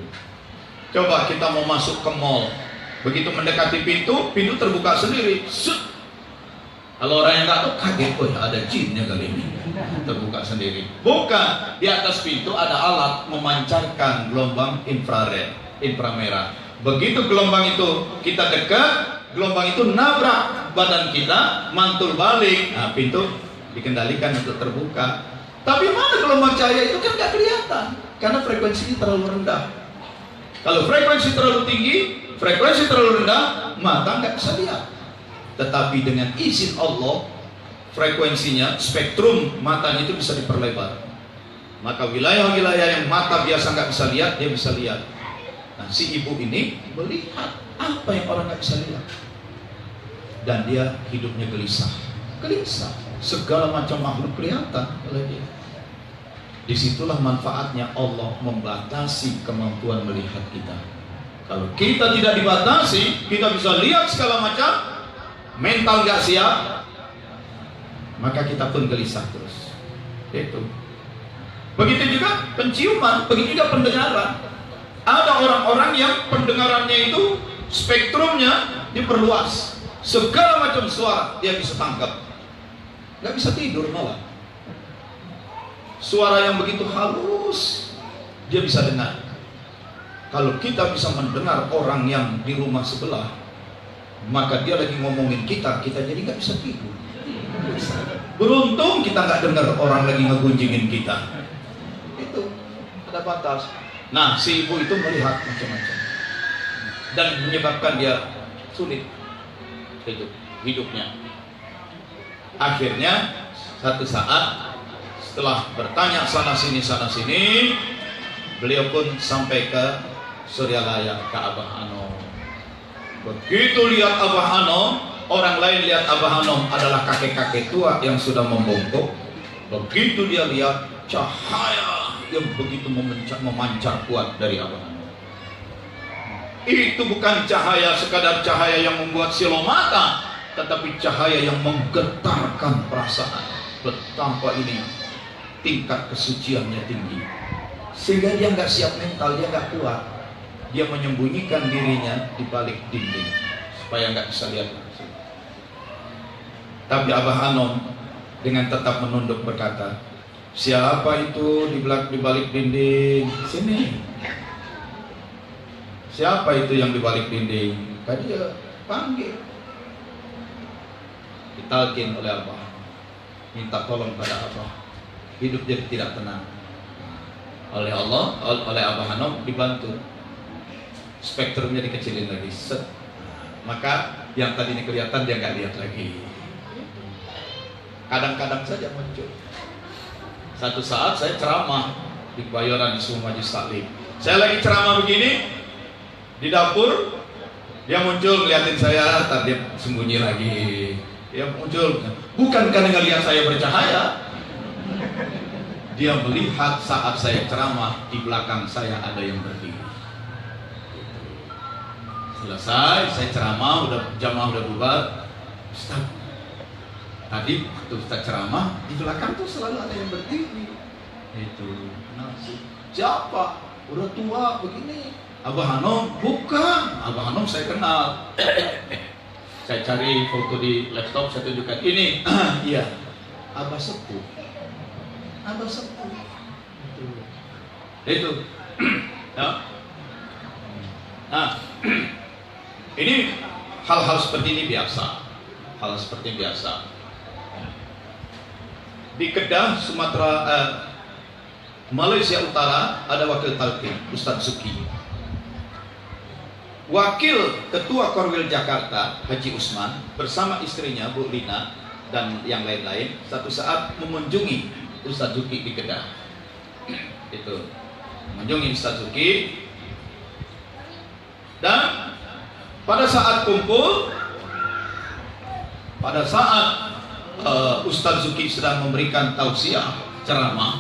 Speaker 1: Coba kita mau masuk ke mall, begitu mendekati pintu, pintu terbuka sendiri. Set. Kalau orang yang nggak tahu kaget, oh ya ada jinnya kali ini, terbuka sendiri. Bukan, di atas pintu ada alat memancarkan gelombang inframerah. Begitu gelombang itu kita dekat, gelombang itu nabrak badan kita, mantul balik. Nah, pintu dikendalikan untuk terbuka. Tapi mana gelombang cahaya itu kan nggak kelihatan, karena frekuensinya terlalu rendah. Kalau frekuensi terlalu tinggi, frekuensi terlalu rendah, mata nggak bisa lihat. Tetapi dengan izin Allah, frekuensinya, spektrum matanya itu bisa diperlebar. Maka wilayah-wilayah yang mata biasa nggak bisa lihat, dia bisa lihat. Nah, si ibu ini melihat apa yang orang nggak bisa lihat, dan dia hidupnya gelisah. Segala macam makhluk kelihatan oleh dia. Disitulah manfaatnya Allah membatasi kemampuan melihat kita. Kalau kita tidak dibatasi, kita bisa lihat segala macam. Mental nggak siap, maka kita pun gelisah terus. Itu. Begitu juga penciuman, begitu juga pendengaran. Ada orang-orang yang pendengarannya itu spektrumnya diperluas, segala macam suara dia bisa tangkap, nggak bisa tidur malah. Suara yang begitu halus dia bisa dengar. Kalau kita bisa mendengar orang yang di rumah sebelah, maka dia lagi ngomongin kita jadi nggak bisa tidur. Beruntung kita nggak dengar orang lagi ngegunjingin kita. Itu ada batas. Nah, si ibu itu melihat macam-macam dan menyebabkan dia sulit hidupnya. Akhirnya satu saat setelah bertanya sana sini, beliau pun sampai ke Suryalaya, ke Abah Anom. Begitu lihat Abah Anom, orang lain lihat Abah Anom adalah kakek-kakek tua yang sudah membongkok. Begitu dia lihat cahaya yang begitu memancar kuat dari Abah Anom. Itu bukan cahaya sekadar cahaya yang membuat silau mata, tetapi cahaya yang menggetarkan perasaan. Betapa ini tingkat kesuciannya tinggi, sehingga dia nggak siap mental, dia nggak kuat. Dia menyembunyikan dirinya di balik dinding supaya nggak bisa lihat langsung. Tapi Abah Anom dengan tetap menunduk berkata, siapa itu di balik dinding? Sini. Siapa itu yang di balik dinding? Tadi dia panggil. Ditalkin oleh Abah, minta tolong pada Abah. Hidup jadi tidak tenang. Oleh Allah, oleh Abah Anom dibantu. Spektrumnya dikecilin lagi, set. Maka yang tadinya kelihatan dia nggak lihat lagi. Kadang-kadang saja muncul. Satu saat saya ceramah di Kebayoran di Suhu Majlis Taklim. Saya lagi ceramah begini di dapur, dia muncul ngeliatin saya, tadi sembunyi lagi. Dia muncul, bukan karena ngelihat saya bercahaya. Dia melihat saat saya ceramah di belakang saya ada yang berdiri. Selesai, saya ceramah, jamaah udah bubar. Ustaz, tadi waktu Ustaz ceramah di belakang tuh selalu ada yang berdiri. Itu, siapa? Udah tua begini. Abah Anom? Bukan, Abah Anom saya kenal. Saya cari foto di laptop, saya tunjukkan ini. Iya, Abah Sepuh. Abah Sepuh. Itu. Ya. Nah. Ini hal-hal seperti ini biasa. Hal seperti ini biasa. Di Kedah, Malaysia Utara ada wakil talqin, Ustadz Zuki. Wakil Ketua Korwil Jakarta, Haji Usman, bersama istrinya Bu Lina dan yang lain-lain, satu saat mengunjungi Ustadz Zuki di Kedah. Itu mengunjungi Ustadz Zuki, dan pada saat kumpul, pada saat Ustadz Zuki sedang memberikan tausiah, ceramah,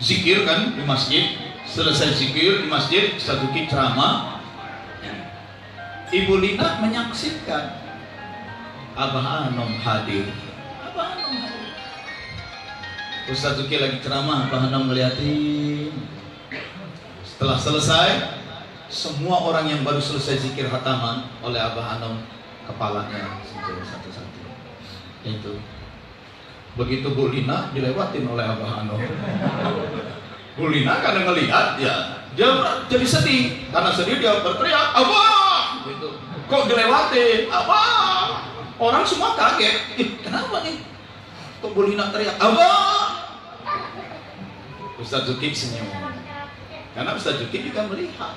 Speaker 1: zikir kan di masjid. Selesai zikir di masjid, Ustadz Zuki ceramah. Ibu Lina menyaksikan Abah Anom hadir. Abah Anom hadir. Ustadz Zuki lagi ceramah, Abah Anom ngeliatin. Setelah selesai, semua orang yang baru selesai zikir khataman oleh Abah Anom, kepalanya sentuh satu-satu. Itu. Begitu Bu Lina dilewatin oleh Abah Anom. Bu Lina karena ngelihat ya, dia jadi sedih. Karena sedih dia berteriak, Abah! Gitu. Kok dilewatin? Abah! Orang semua kaget. Kenapa nih? Kok Bu Lina teriak, Abah! Ustadz Zuki senyum. Karena Ustadz Zuki juga melihat.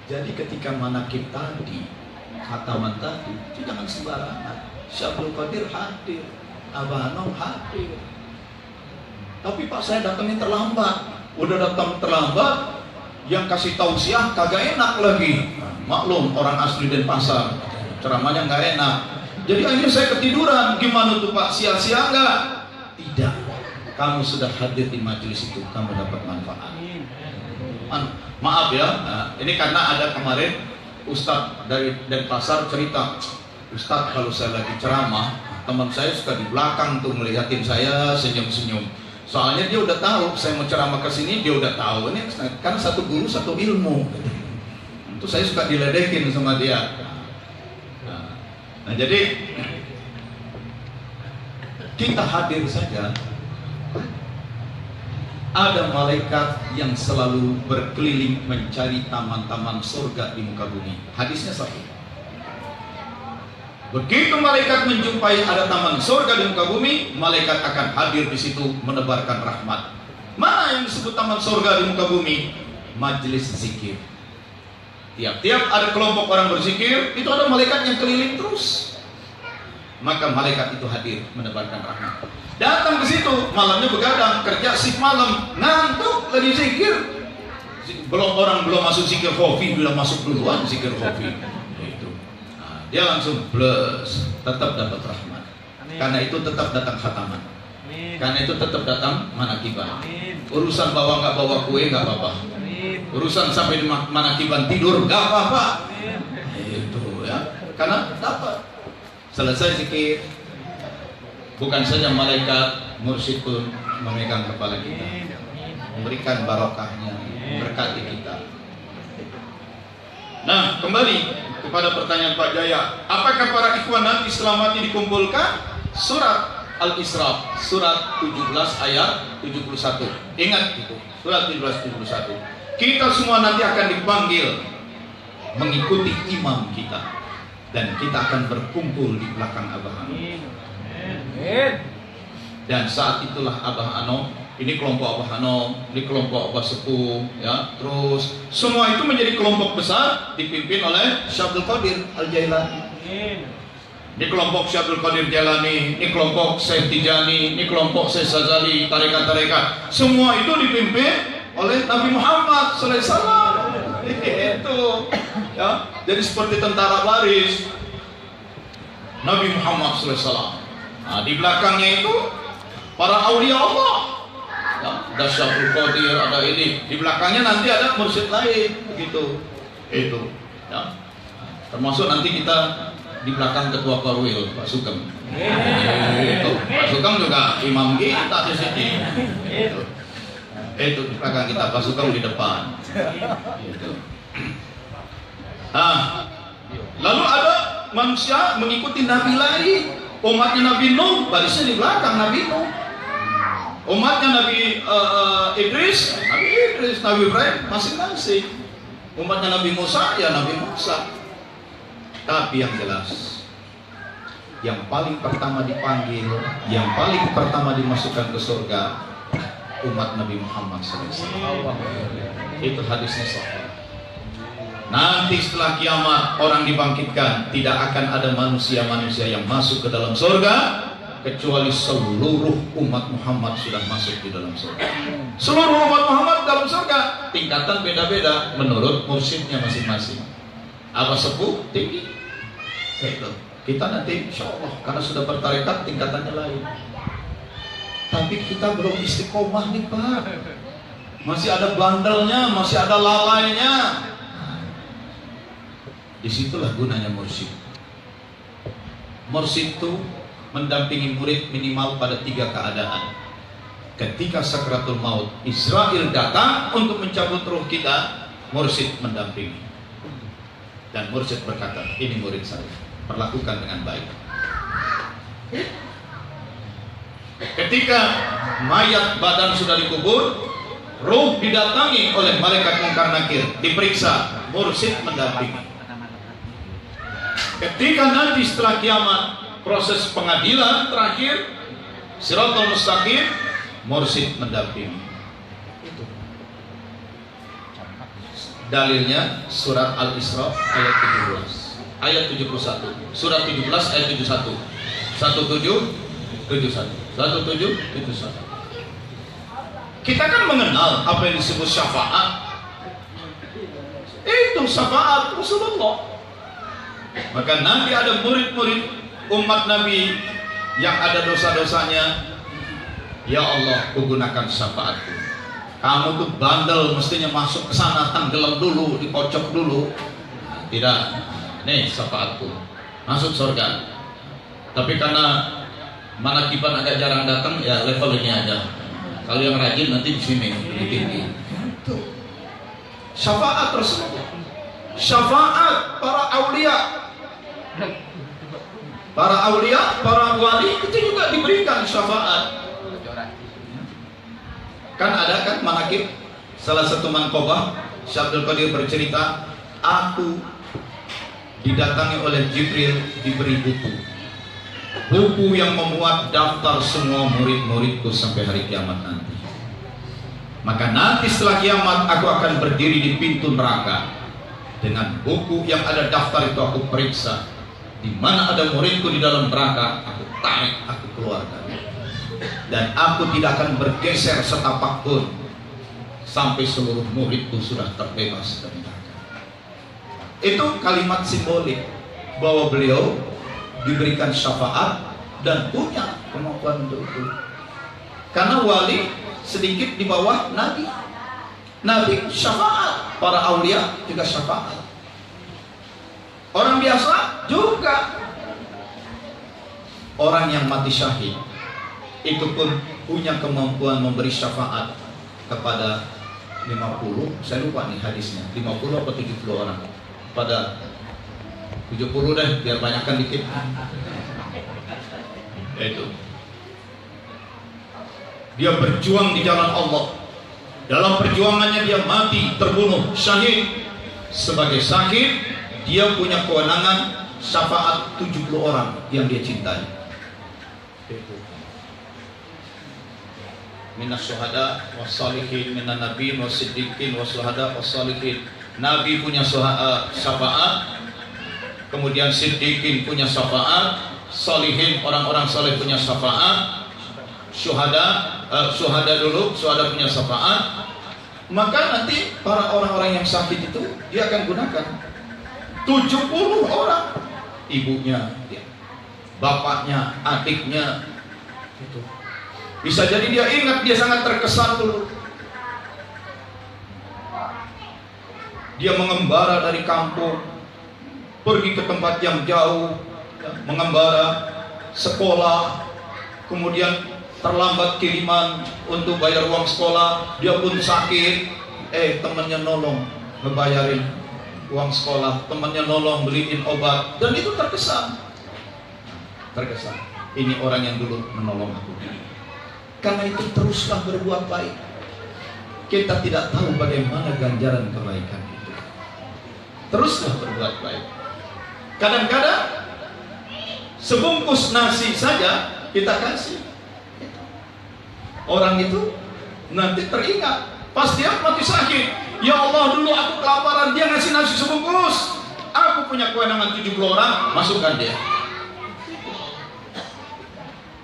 Speaker 1: Jadi ketika manakib tadi, khataman tadi, itu jangan sembarangan. Syabdul Qadir hadir, Abah Anom hadir. Tapi Pak, saya datangnya terlambat. Udah datang terlambat, yang kasih tausiah kagak enak lagi. Maklum orang asli Denpasar, ceramahnya nggak enak. Jadi akhirnya saya ketiduran. Gimana tuh Pak, sia-sia nggak? Tidak. Kamu sudah hadir di majelis itu, kamu dapat manfaat. Maaf ya, ini karena ada kemarin Ustadz dari Denpasar cerita, Ustadz kalau saya lagi ceramah, teman saya suka di belakang tuh ngeliatin saya senyum-senyum. Soalnya dia udah tahu saya mau ceramah ke sini, dia udah tahu. Ini kan satu guru satu ilmu. Itu saya suka diledekin sama dia. Nah jadi kita hadir saja. Ada malaikat yang selalu berkeliling mencari taman-taman surga di muka bumi. Hadisnya satu. Begitu malaikat menjumpai ada taman surga di muka bumi, malaikat akan hadir di situ menebarkan rahmat. Mana yang disebut taman surga di muka bumi? Majelis zikir. Tiap-tiap ada kelompok orang berzikir, itu ada malaikat yang keliling terus. Maka malaikat itu hadir menebarkan rahmat. Datang ke situ, malamnya begadang, kerja shift malam, ngantuk lagi zikir. Orang belum masuk zikir khofi, belum masuk duluan zikir khofi. Itu. Nah, dia langsung plus, tetap dapat rahmat. Karena itu tetap datang khataman. Karena itu tetap datang manakiban. Urusan bawa nggak bawa kue nggak apa-apa. Urusan sampai di manakiban tidur nggak apa-apa. Itu ya, karena dapat. Selesai zikir, bukan saja malaikat, mursyid pun memegang kepala kita, memberikan barokahnya, berkati kita. Nah, kembali kepada pertanyaan Pak Jaya, apakah para ikhwan nanti setelah mati dikumpulkan? Surat Al-Isra, surat 17 ayat 71. Ingat itu, surat 17 71. Kita semua nanti akan dipanggil mengikuti imam kita. Dan kita akan berkumpul di belakang Abah Anom. Dan saat itulah Abah Anom, ini kelompok Abah Anom, ini kelompok Abah Sepuh, ya. Terus semua itu menjadi kelompok besar dipimpin oleh Syabdul Qadir Al-Jailani. Ini kelompok Syabdul Qadir Jailani, ini kelompok Syekh Tijani, ini kelompok Syekh Sazali, tarekat-tarekat. Semua itu dipimpin oleh Nabi Muhammad SAW. Itu ya, jadi seperti tentara baris Nabi Muhammad SAW. Nah, di belakangnya itu para aulia Allah. Ya, ada Syabdul Qadir, ada ini. Di belakangnya nanti ada mursyid lain, begitu. Itu. Ya. Termasuk nanti kita di belakang ketua Korwil, Pak Sugeng. Itu. Pak Sugeng juga imam kita di sini. Itu di belakang kita, Pak Sugeng di depan. Itu. Nah, lalu ada manusia mengikuti nabi lain. Umatnya Nabi Nuh, barisnya di belakang Nabi Nuh. Umatnya Nabi Idris, Nabi Ibrahim, masing-masing. Umatnya Nabi Musa, ya Nabi Musa. Tapi yang jelas, yang paling pertama dipanggil, yang paling pertama dimasukkan ke surga, umat Nabi Muhammad SAW. Itu hadisnya sahih. Nanti setelah kiamat orang dibangkitkan, tidak akan ada manusia-manusia yang masuk ke dalam surga kecuali seluruh umat Muhammad sudah masuk di dalam surga. Seluruh umat Muhammad dalam surga, tingkatan beda-beda menurut mursyidnya masing-masing. Apa sepuh tinggi, itu kita nanti insya Allah karena sudah bertarekat tingkatannya lain. Tapi kita belum istiqomah nih Pak, masih ada bandelnya, masih ada lalainya. Disitulah gunanya mursyid. Mursyid itu mendampingi murid minimal pada 3 keadaan. Ketika sakratul maut, Israel datang untuk mencabut ruh kita, mursyid mendampingi. Dan mursyid berkata, ini murid saya, perlakukan dengan baik. Ketika mayat badan sudah dikubur, ruh didatangi oleh malaikat Munkar Nakir, diperiksa, mursyid mendampingi. Ketika nanti setelah kiamat, proses pengadilan terakhir, Siratul Mustaqim, mursyid mendampingi. Itu dalilnya surat Al-Isra ayat 17, ayat 71, surat 17 ayat 71, 1771, 1771. Kita kan mengenal apa yang disebut syafaat. Itu syafaat Rasulullah. Maka nanti ada murid-murid umat Nabi yang ada dosa-dosanya. Ya Allah, kugunakan syafaatku. Kamu tuh bandel, mestinya masuk ke sana, tenggelam dulu, dikocok dulu. Tidak, nih syafaatku, masuk surga. Tapi karena manakiban agak jarang datang, ya level ini aja. Kalau yang rajin nanti di sini, di tinggi. Syafaat Rasulullah, syafaat para aulia. Para aulia, para wali itu juga diberikan syafaat. Kan ada kan manakib, salah satu manqobah Syekh Abdul Qadir bercerita, aku didatangi oleh Jibril, diberi buku yang memuat daftar semua murid-muridku sampai hari kiamat nanti. Maka nanti setelah kiamat aku akan berdiri di pintu neraka dengan buku yang ada daftar itu, aku periksa di mana ada muridku di dalam neraka, aku tarik, aku keluarkan. Dan aku tidak akan bergeser setapak pun sampai seluruh muridku sudah terbebas dari neraka. Itu kalimat simbolik bahwa beliau diberikan syafaat dan punya kemampuan untuk itu. Karena wali sedikit di bawah nabi. Nabi syafaat, para aulia juga syafaat. Orang biasa juga. Orang yang mati syahid itu pun punya kemampuan memberi syafaat kepada 50, saya lupa nih hadisnya, 50 atau 70 orang. Pada 70 deh, biar banyakkan dikit. Itu dia berjuang di jalan Allah. Dalam perjuangannya dia mati, terbunuh, syahid. Sebagai syahid, dia punya kewenangan syafaat 70 orang yang dia cintai. Minas syuhada wassalihin, minan nabiin wassiddiqin wassyuhada wassalihin. Nabi punya syafaat, kemudian siddiqin punya syafaat, salihin orang-orang saleh punya syafaat, syuhada dulu, syuhada punya syafaat. Maka nanti para orang-orang yang sakit itu dia akan gunakan 70 orang, ibunya, bapaknya, adiknya, itu. Bisa jadi dia ingat, dia sangat terkesan dulu. Dia mengembara dari kampung, pergi ke tempat yang jauh, mengembara, sekolah, kemudian terlambat kiriman untuk bayar uang sekolah, dia pun sakit, temannya nolong ngebayarin uang sekolah, temannya nolong beliin obat, dan itu terkesan. Ini orang yang dulu menolong aku. Karena itu teruslah berbuat baik. Kita tidak tahu bagaimana ganjaran kebaikan itu. Teruslah berbuat baik. Kadang-kadang sebungkus nasi saja kita kasih. Orang itu nanti teringat pas dia mati sakit, ya Allah dulu aku kelaparan, dia ngasih nasi sebungkus, aku punya kewenangan 70 orang, masukkan dia.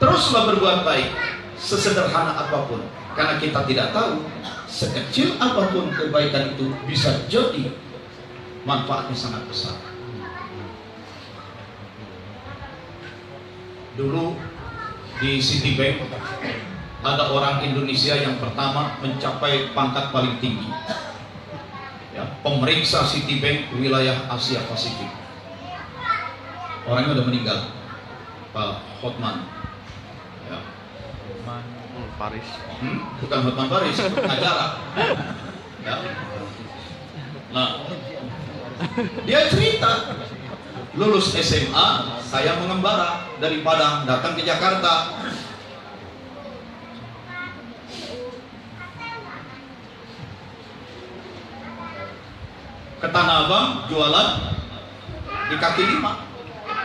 Speaker 1: Teruslah berbuat baik, sesederhana apapun, karena kita tidak tahu sekecil apapun kebaikan itu bisa jadi manfaatnya sangat besar. Dulu di Citibank ada orang Indonesia yang pertama mencapai pangkat paling tinggi, ya, pemeriksa Citibank wilayah Asia Pasifik. Orangnya udah meninggal, Pak Hotman, ya.
Speaker 2: Paris.
Speaker 1: Bukan Hotman Paris, Najara. Ya. Nah, dia cerita, lulus SMA saya mengembara dari Padang datang ke Jakarta. Ke Tanah Abang jualan di kaki lima,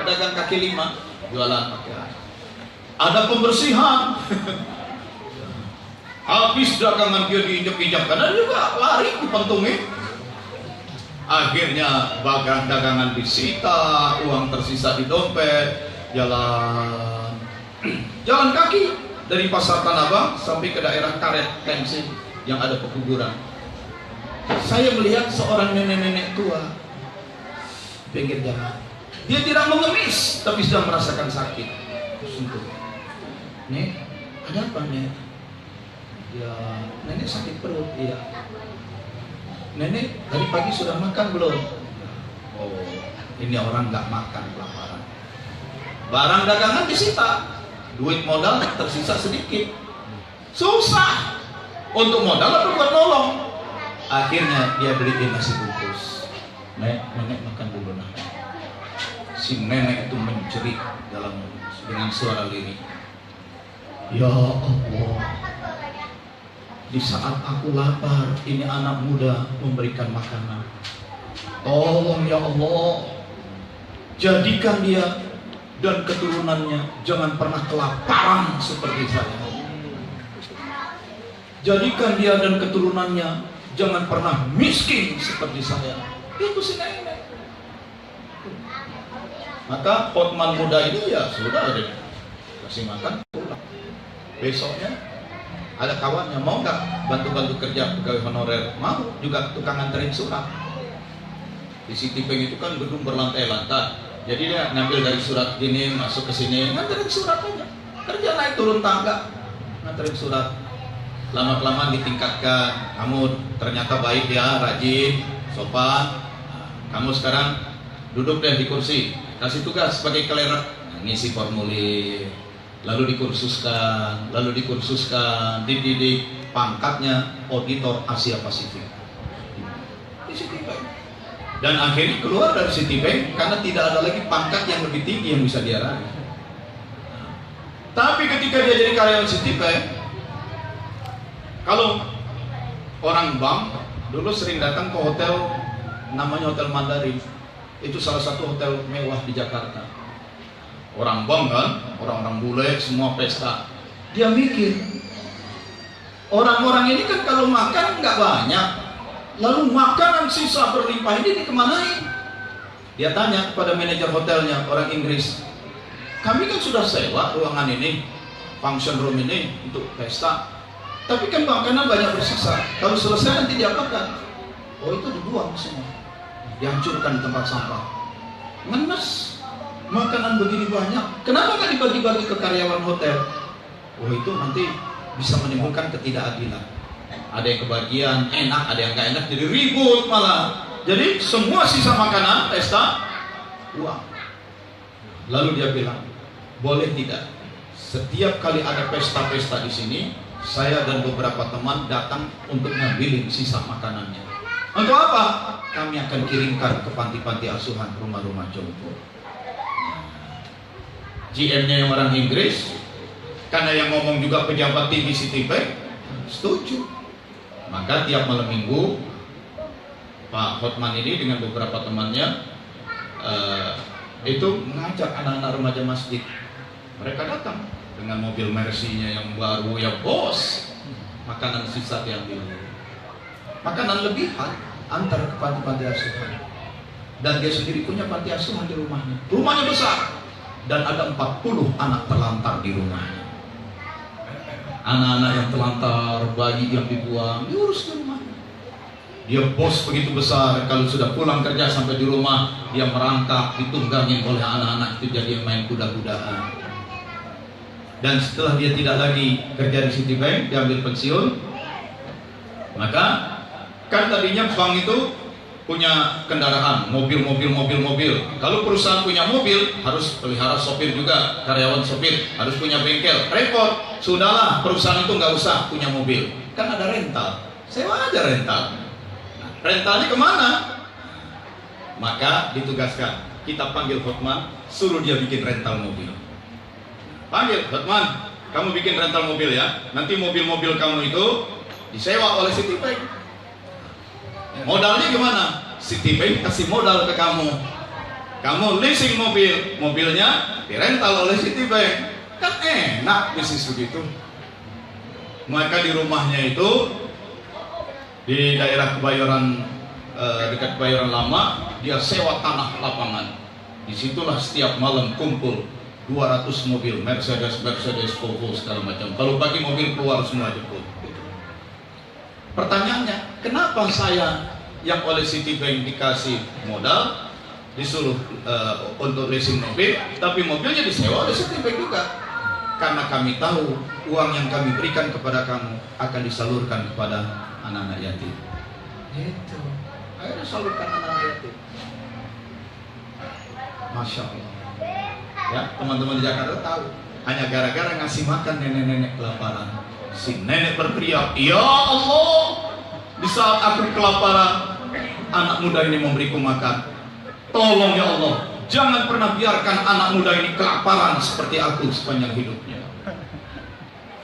Speaker 1: pedagang kaki lima jualan pakaian. Ada pembersihan. Habis dagangan dia diinjak-injak karena dia juga lari dipantungin. Akhirnya bagan dagangan disita, uang tersisa di dompet, jalan kaki dari pasar Tanah Abang sampai ke daerah Karet Tengsin yang ada pekuburan. Saya melihat seorang nenek-nenek tua pinggir jalan. Dia tidak mengemis, tapi sedang merasakan sakit. Sentuh. Nek, ada apa Nek? Ya, nenek sakit perut. Iya. Nenek, tadi pagi sudah makan belum? Oh, ini orang nggak makan, kelaparan. Barang dagangan disita, duit modal tersisa sedikit. Susah untuk modal atau buat nolong. Akhirnya dia beliin nasi bungkus. Nenek makan dulu nah. Si nenek itu menjerit dengan suara lirik. Ya Allah, di saat aku lapar, ini anak muda memberikan makanan. Tolong ya Allah, jadikan dia dan keturunannya jangan pernah kelaparan seperti saya. Jadikan dia dan keturunannya jangan pernah miskin seperti saya. Itu si nenek. Maka Hotman muda ini ya sudah deh, kasih makan pulang. Besoknya ada kawannya, mau nggak bantu-bantu kerja pegawai honorer? Mau, juga tukang nganterin surat. Di Citibank itu kan gedung berlantai-lantai, jadi dia ngambil dari surat gini masuk ke sini, nganterin surat aja. Kerja naik turun tangga, nganterin surat. Lama-kelamaan ditingkatkan, kamu ternyata baik ya, rajin, sopan. Kamu sekarang duduk deh di kursi, kasih tugas sebagai klerk, ngisi formulir. Lalu dikursuskan, dididik, pangkatnya auditor Asia Pasifik di Citibank. Dan akhirnya keluar dari Citibank karena tidak ada lagi pangkat yang lebih tinggi yang bisa dia raih. Tapi ketika dia jadi karyawan Citibank, kalau orang bank dulu sering datang ke hotel namanya Hotel Mandarin, itu salah satu hotel mewah di Jakarta. Orang bank kan, orang-orang bule, semua pesta. Dia mikir, orang-orang ini kan kalau makan nggak banyak, lalu makanan sisa berlimpah ini dikemanain? Dia tanya kepada manajer hotelnya, orang Inggris, kami kan sudah sewa ruangan ini, function room ini untuk pesta, tapi kan makanan banyak bersisa. Kalau selesai nanti diapakan? Oh, itu dibuang semua, dihancurkan di tempat sampah. Ngenes. Makanan begini banyak, kenapa nggak dibagi-bagi ke karyawan hotel? Oh, itu nanti bisa menimbulkan ketidakadilan. Ada yang kebagian enak, ada yang nggak enak, jadi ribut malah. Jadi semua sisa makanan pesta uang. Lalu dia bilang, boleh tidak? Setiap kali ada pesta-pesta di sini, saya dan beberapa teman datang untuk ngambilin sisa makanannya. Untuk apa? Kami akan kirimkan ke panti-panti asuhan, rumah-rumah jompo. GM-nya yang orang Inggris, karena yang ngomong juga pejabat tinggi Citibank, setuju. Maka tiap malam minggu Pak Hotman ini dengan beberapa temannya itu mengajak anak-anak remaja masjid. Mereka datang dengan mobil Mercy-nya yang baru, ya bos, makanan sisa diambil, makanan lebihan antar ke panti-panti asuhan. Dan dia sendiri punya panti asuhan di rumahnya. Rumahnya besar, dan ada 40 anak terlantar di rumahnya. Anak-anak yang terlantar, bayi yang dibuang, diurus di rumahnya. Dia bos begitu besar, kalau sudah pulang kerja sampai di rumah, dia merangkak, ditunggangin oleh anak-anak itu jadi main kuda-kudaan. Dan setelah dia tidak lagi kerja di Citibank, dia ambil pensiun, maka kan tadinya bank itu punya kendaraan, mobil. Kalau perusahaan punya mobil, harus pelihara sopir juga, karyawan sopir, harus punya bengkel. Repot, sudahlah perusahaan itu nggak usah punya mobil, kan ada rental, sewa aja rental. Nah, rentalnya kemana? Maka ditugaskan, kita panggil Hotman, suruh dia bikin rental mobil. Panggil, Hotman, kamu bikin rental mobil ya. Nanti mobil-mobil kamu itu disewa oleh Citibank. Modalnya gimana? Citibank kasih modal ke kamu. Kamu leasing mobil, mobilnya dirental oleh Citibank. Kan enak bisnis begitu. Maka di rumahnya itu di daerah Kebayoran, dekat Kebayoran Lama, dia sewa tanah lapangan. Disitulah setiap malam kumpul 200 mobil, Mercedes, Volvo segala macam. Kalau pagi mobil keluar semua jemput. Pertanyaannya, kenapa saya yang oleh Citibank dikasih modal, disuruh untuk leasing mobil, tapi mobilnya disewa oleh Citibank juga? Karena kami tahu uang yang kami berikan kepada kamu akan disalurkan kepada anak-anak yatim. Gitu. Ayo disalurkan anak-anak yatim. Masya Allah. Ya, teman-teman di Jakarta tahu, hanya gara-gara ngasih makan nenek-nenek kelaparan. Si nenek berteriak, "Ya Allah, di saat aku kelaparan, anak muda ini memberiku makan. Tolong ya Allah, jangan pernah biarkan anak muda ini kelaparan seperti aku sepanjang hidupnya.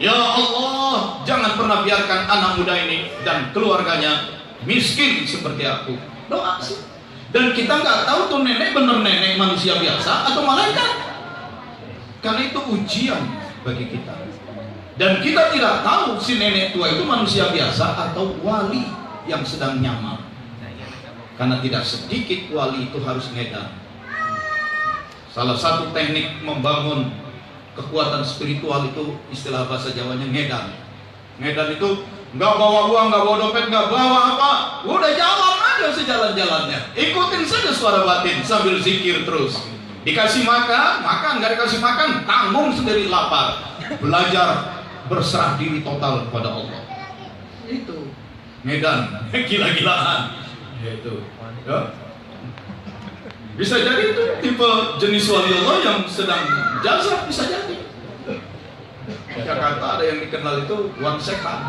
Speaker 1: Ya Allah, jangan pernah biarkan anak muda ini dan keluarganya miskin seperti aku." Doa sih. Dan kita nggak tahu tuh nenek bener nenek manusia biasa atau malaikat. Karena itu ujian bagi kita. Dan kita tidak tahu si nenek tua itu manusia biasa atau wali yang sedang nyamar. Karena tidak sedikit wali itu harus ngedam. Salah satu teknik membangun kekuatan spiritual itu istilah bahasa Jawanya ngedam. Ngedam itu nggak bawa uang, nggak bawa dompet, nggak bawa apa, udah jalan aja sejalan-jalannya. Ikutin saja suara batin sambil zikir terus. Dikasih makan, nggak dikasih makan, tanggung sendiri lapar. Belajar berserah diri total kepada Allah. Itu Medan, gila-gilaan. Itu. Ya. Bisa jadi itu tipe jenis wali Allah yang sedang jasa, bisa jadi. Jakarta ada yang dikenal itu Wan Sekan.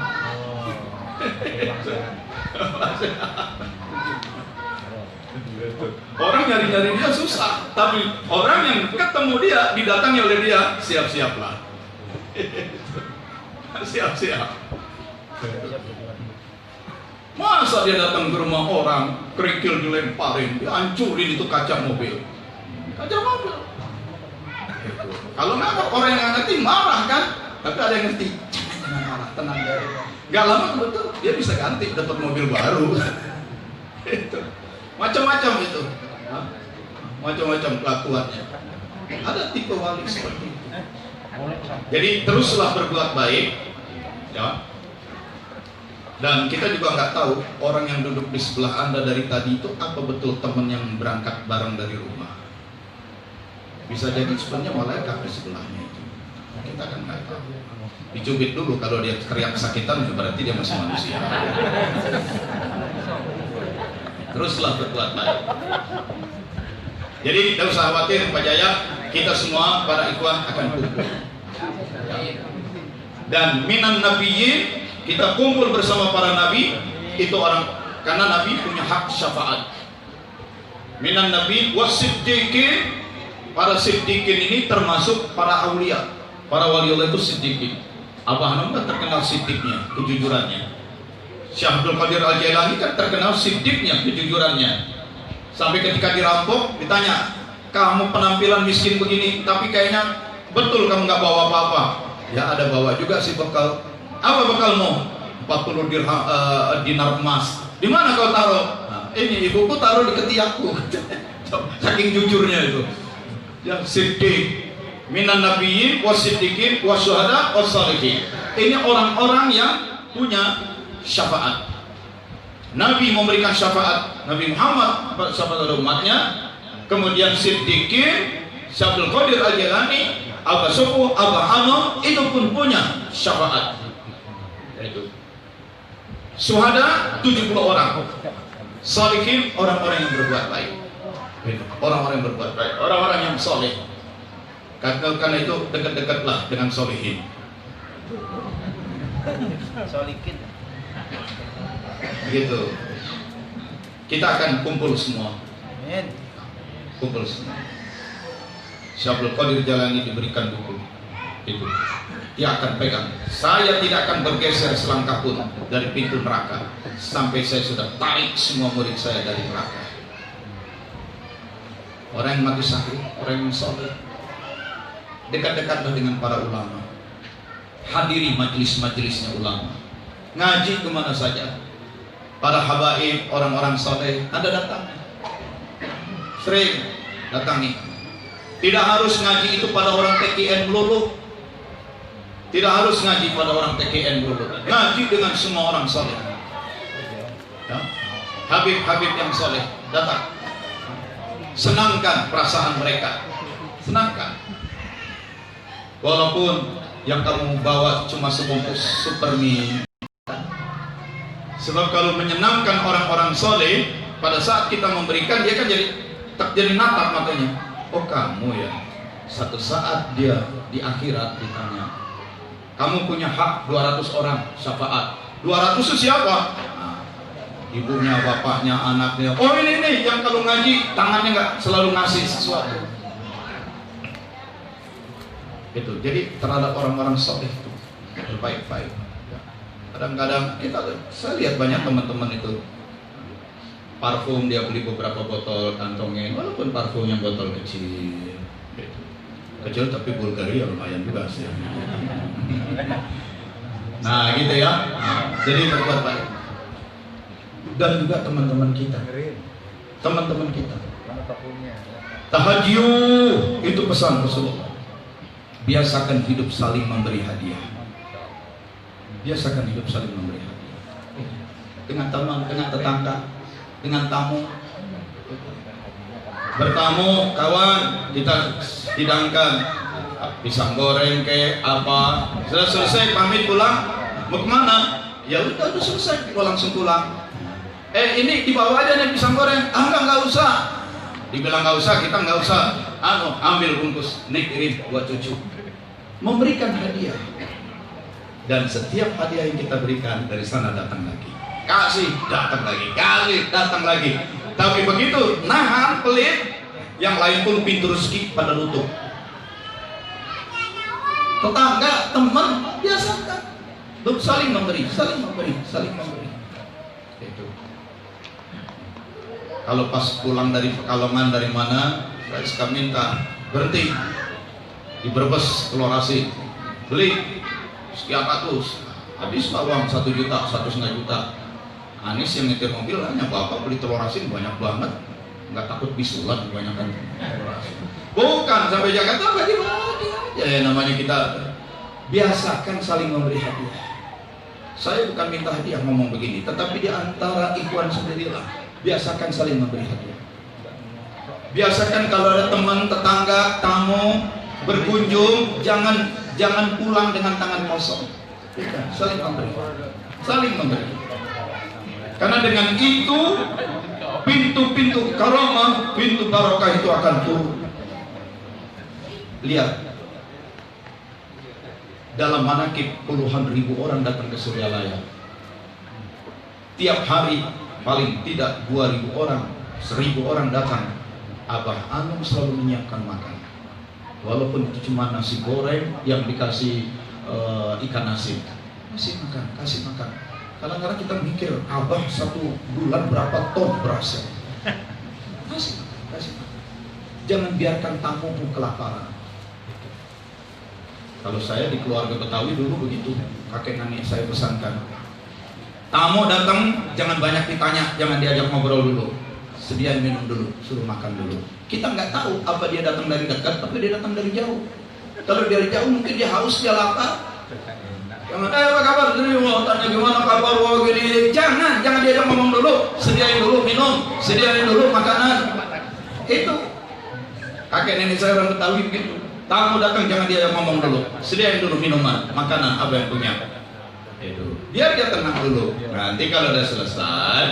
Speaker 1: Orang nyari-nyari dia susah, tapi orang yang ketemu dia, didatangi oleh dia, siap-siaplah. Siap-siap. Masa dia datang ke rumah orang, kerikil dilemparin, dihancurin itu kaca mobil. Kaca mobil. Kalau nggak orang yang ngerti marah kan, tapi ada yang ngerti, jangan marah, tenang. Gak lama betul dia bisa ganti, dapat mobil baru. Itu macam-macam itu, macam-macam kelakuannya. Ada tipe wali seperti itu. Jadi teruslah berbuat baik, ya. Dan kita juga nggak tahu orang yang duduk di sebelah Anda dari tadi itu apa betul teman yang berangkat bareng dari rumah. Bisa jadi sebenarnya malaikat di sebelahnya itu. Kita kan nggak tahu. Dicubit dulu, kalau dia teriak kesakitan itu berarti dia masih manusia. Teruslah berbuat baik. Jadi tidak usah khawatir Pak Jaya, kita semua para ikhwan akan kumpul. Dan minan nabiyyin, kita kumpul bersama para nabi, itu orang, karena nabi punya hak syafaat. Minan nabi wasiddiqin, para siddiqin ini termasuk para aulia. Para wali Allah itu siddiqin. Abah Hanum kan terkenal siddiqnya, kejujurannya. Syekh Abdul Qadir Al-Jailani kan terkenal siddiqnya, kejujurannya. Sampai ketika dirampok ditanya, kamu penampilan miskin begini, tapi kayaknya betul kamu nggak bawa apa-apa. Ya ada bawa juga sih bekal. Apa bekalmu? 40 dinar emas. Di mana kau taruh? Nah, ini ibuku taruh di ketiakku. Saking jujurnya itu. Yang siddiq. minan nabiyyin wasiddiqin wasyuhada wassalihin. Ini orang-orang yang punya syafaat. Nabi memberikan syafaat, Nabi Muhammad syafaat pada umatnya. Kemudian siddiqin, Syabdul Qadir Al-Jilani, Abah Subuh, Abah Hanum itu pun punya syafaat. Itu. Syuhada 70 orang. Salihin orang-orang yang berbuat baik. Orang-orang yang berbuat baik, orang-orang yang soleh. Karena itu dekat-dekatlah dengan solihin.
Speaker 4: Solikin.
Speaker 1: Gitu. Kita akan kumpul semua.
Speaker 4: Amin.
Speaker 1: Kumpul semua. Syabdul Qadir Jalani diberikan buku itu. Dia akan pegang. Saya tidak akan bergeser selangkah pun dari pintu neraka sampai saya sudah tarik semua murid saya dari neraka. Orang yang mati syahid, orang yang soleh, dekat-dekatlah dengan para ulama. Hadiri majelis-majelisnya ulama. Ngaji kemana saja. Para habaib, orang-orang soleh, Anda datang. Sering datangi. Tidak harus ngaji itu pada orang TKN melulu. Tidak harus ngaji pada orang TKN melulu. Ngaji dengan semua orang soleh. Ya. Habib-habib yang soleh datang. Senangkan perasaan mereka. Senangkan. Walaupun yang kamu bawa cuma sebungkus supermi. Sebab kalau menyenangkan orang-orang soleh, pada saat kita memberikan, dia kan jadi natap matanya. Oh kamu ya. Satu saat dia di akhirat ditanya, kamu punya hak 200 orang syafaat. 200 itu siapa? Nah, ibunya, bapaknya, anaknya. Oh ini yang kalau ngaji tangannya nggak selalu ngasih sesuatu. Itu. Jadi terhadap orang-orang soleh itu berbaik-baik. Kadang-kadang saya lihat banyak teman-teman itu parfum dia beli beberapa botol kantongin, walaupun parfumnya botol kecil. Kecil tapi Bulgaria lumayan juga sih. Nah gitu ya. Jadi berbuat baik. Dan juga teman-teman kita. Tahajud itu pesan Rasulullah. Biasakan hidup saling memberi hadiah. Biasakan hidup saling memberi hadiah. Dengan teman, dengan tetangga, dengan tamu. Bertamu, kawan, kita hidangkan pisang goreng kayak apa. Sudah selesai pamit pulang, mau kemana? Ya udah selesai, kita langsung pulang. Ini dibawa aja nih pisang goreng. Enggak usah. Dibilang nggak usah, kita nggak usah. Ambil bungkus, nih kirim buat cucu. Memberikan hadiah. Dan setiap hadiah yang kita berikan dari sana datang lagi. Kasih, datang lagi. Kasih, datang lagi. Tapi begitu nahan pelit, yang lain pun pintu rezeki pada lutut. Tetangga, teman, biasakan. Saling memberi, saling memberi, saling memberi. Itu. Kalau pas pulang dari Pekalongan dari mana, saya suka minta berhenti di Brebes Telorasi, beli sekian ratus, habis uang 1 juta, 1,5 juta. Anis yang nyetir mobil hanya bapak beli telur asin banyak banget, nggak takut bisulan kebanyakan telur asin. Bukan sampai Jakarta bagi-bagi aja. Ya namanya kita biasakan saling memberi hadiah. Saya bukan minta hadiah ngomong begini, tetapi di antara ikhwan sendirilah biasakan saling memberi hadiah. Biasakan kalau ada teman, tetangga, tamu berkunjung, jangan pulang dengan tangan kosong. Saling memberi, saling memberi. Karena dengan itu pintu-pintu karamah, pintu barokah itu akan turun. Lihat, dalam manakib puluhan ribu orang datang ke Suryalaya. Tiap hari paling tidak 2.000 orang, 1.000 orang datang. Abah Anum selalu menyiapkan makan. Walaupun itu cuma nasi goreng yang dikasih ikan asin. Kasih makan, kasih makan. Kadang-kadang kita mikir, Abah 1 bulan berapa ton berasnya. Kasih makan, kasih makan. Jangan biarkan tamumu kelaparan. Kalau saya di keluarga Betawi dulu begitu, kakek nenek saya pesankan. Tamu datang, jangan banyak ditanya, jangan diajak ngobrol dulu. Sediain minum dulu, suruh makan dulu. Kita nggak tahu apa dia datang dari dekat, tapi dia datang dari jauh. Kalau dari jauh mungkin dia haus, dia lapar. Jangan, apa kabar? Jadi mau tanya gimana kabar? Wah gini, jangan diajak ngomong dulu. Sediain dulu minum, sediain dulu makanan. Itu kakek nenek saya orang Betawi begitu. Tamu datang jangan diajak ngomong dulu, sediain dulu minuman, makanan apa yang punya. Itu biar dia tenang dulu. Nanti kalau udah selesai,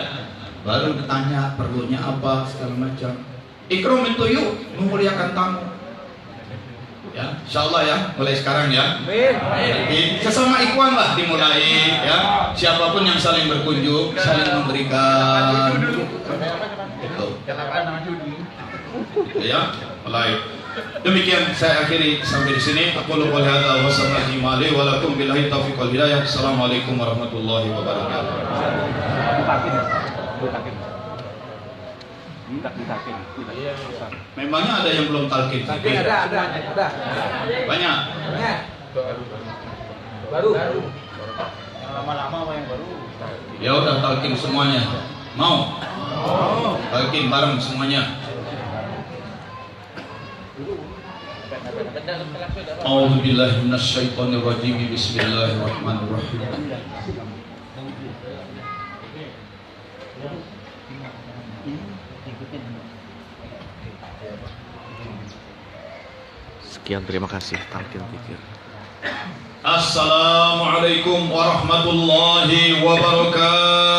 Speaker 1: baru ditanya perlunya apa segala macam. Ikram itu yuk memuliakan tamu. Ya, insyaallah ya, mulai sekarang ya. Jadi sesama ikhwan lah dimulai ya. Siapapun yang saling berkunjung, saling memberikan. Itu. Ya, mulai. Demikian saya akhiri sampai di sini. Aku qouli hadza wa sallallahu wa lakum billahi taufiq wal hidayah. Assalamualaikum warahmatullahi wabarakatuh. Memangnya ada yang belum talqin?
Speaker 4: Ada.
Speaker 1: Banyak.
Speaker 4: Baru. Lama-lama apa yang baru?
Speaker 1: Ya udah talqin semuanya. Mau? Talqin bareng semuanya. A'udzu billahi minasyaitonir rajim. Bismillahirrahmanirrahim.
Speaker 2: Sekian, terima kasih. Talqin zikir.
Speaker 1: Assalamualaikum warahmatullahi wabarakatuh.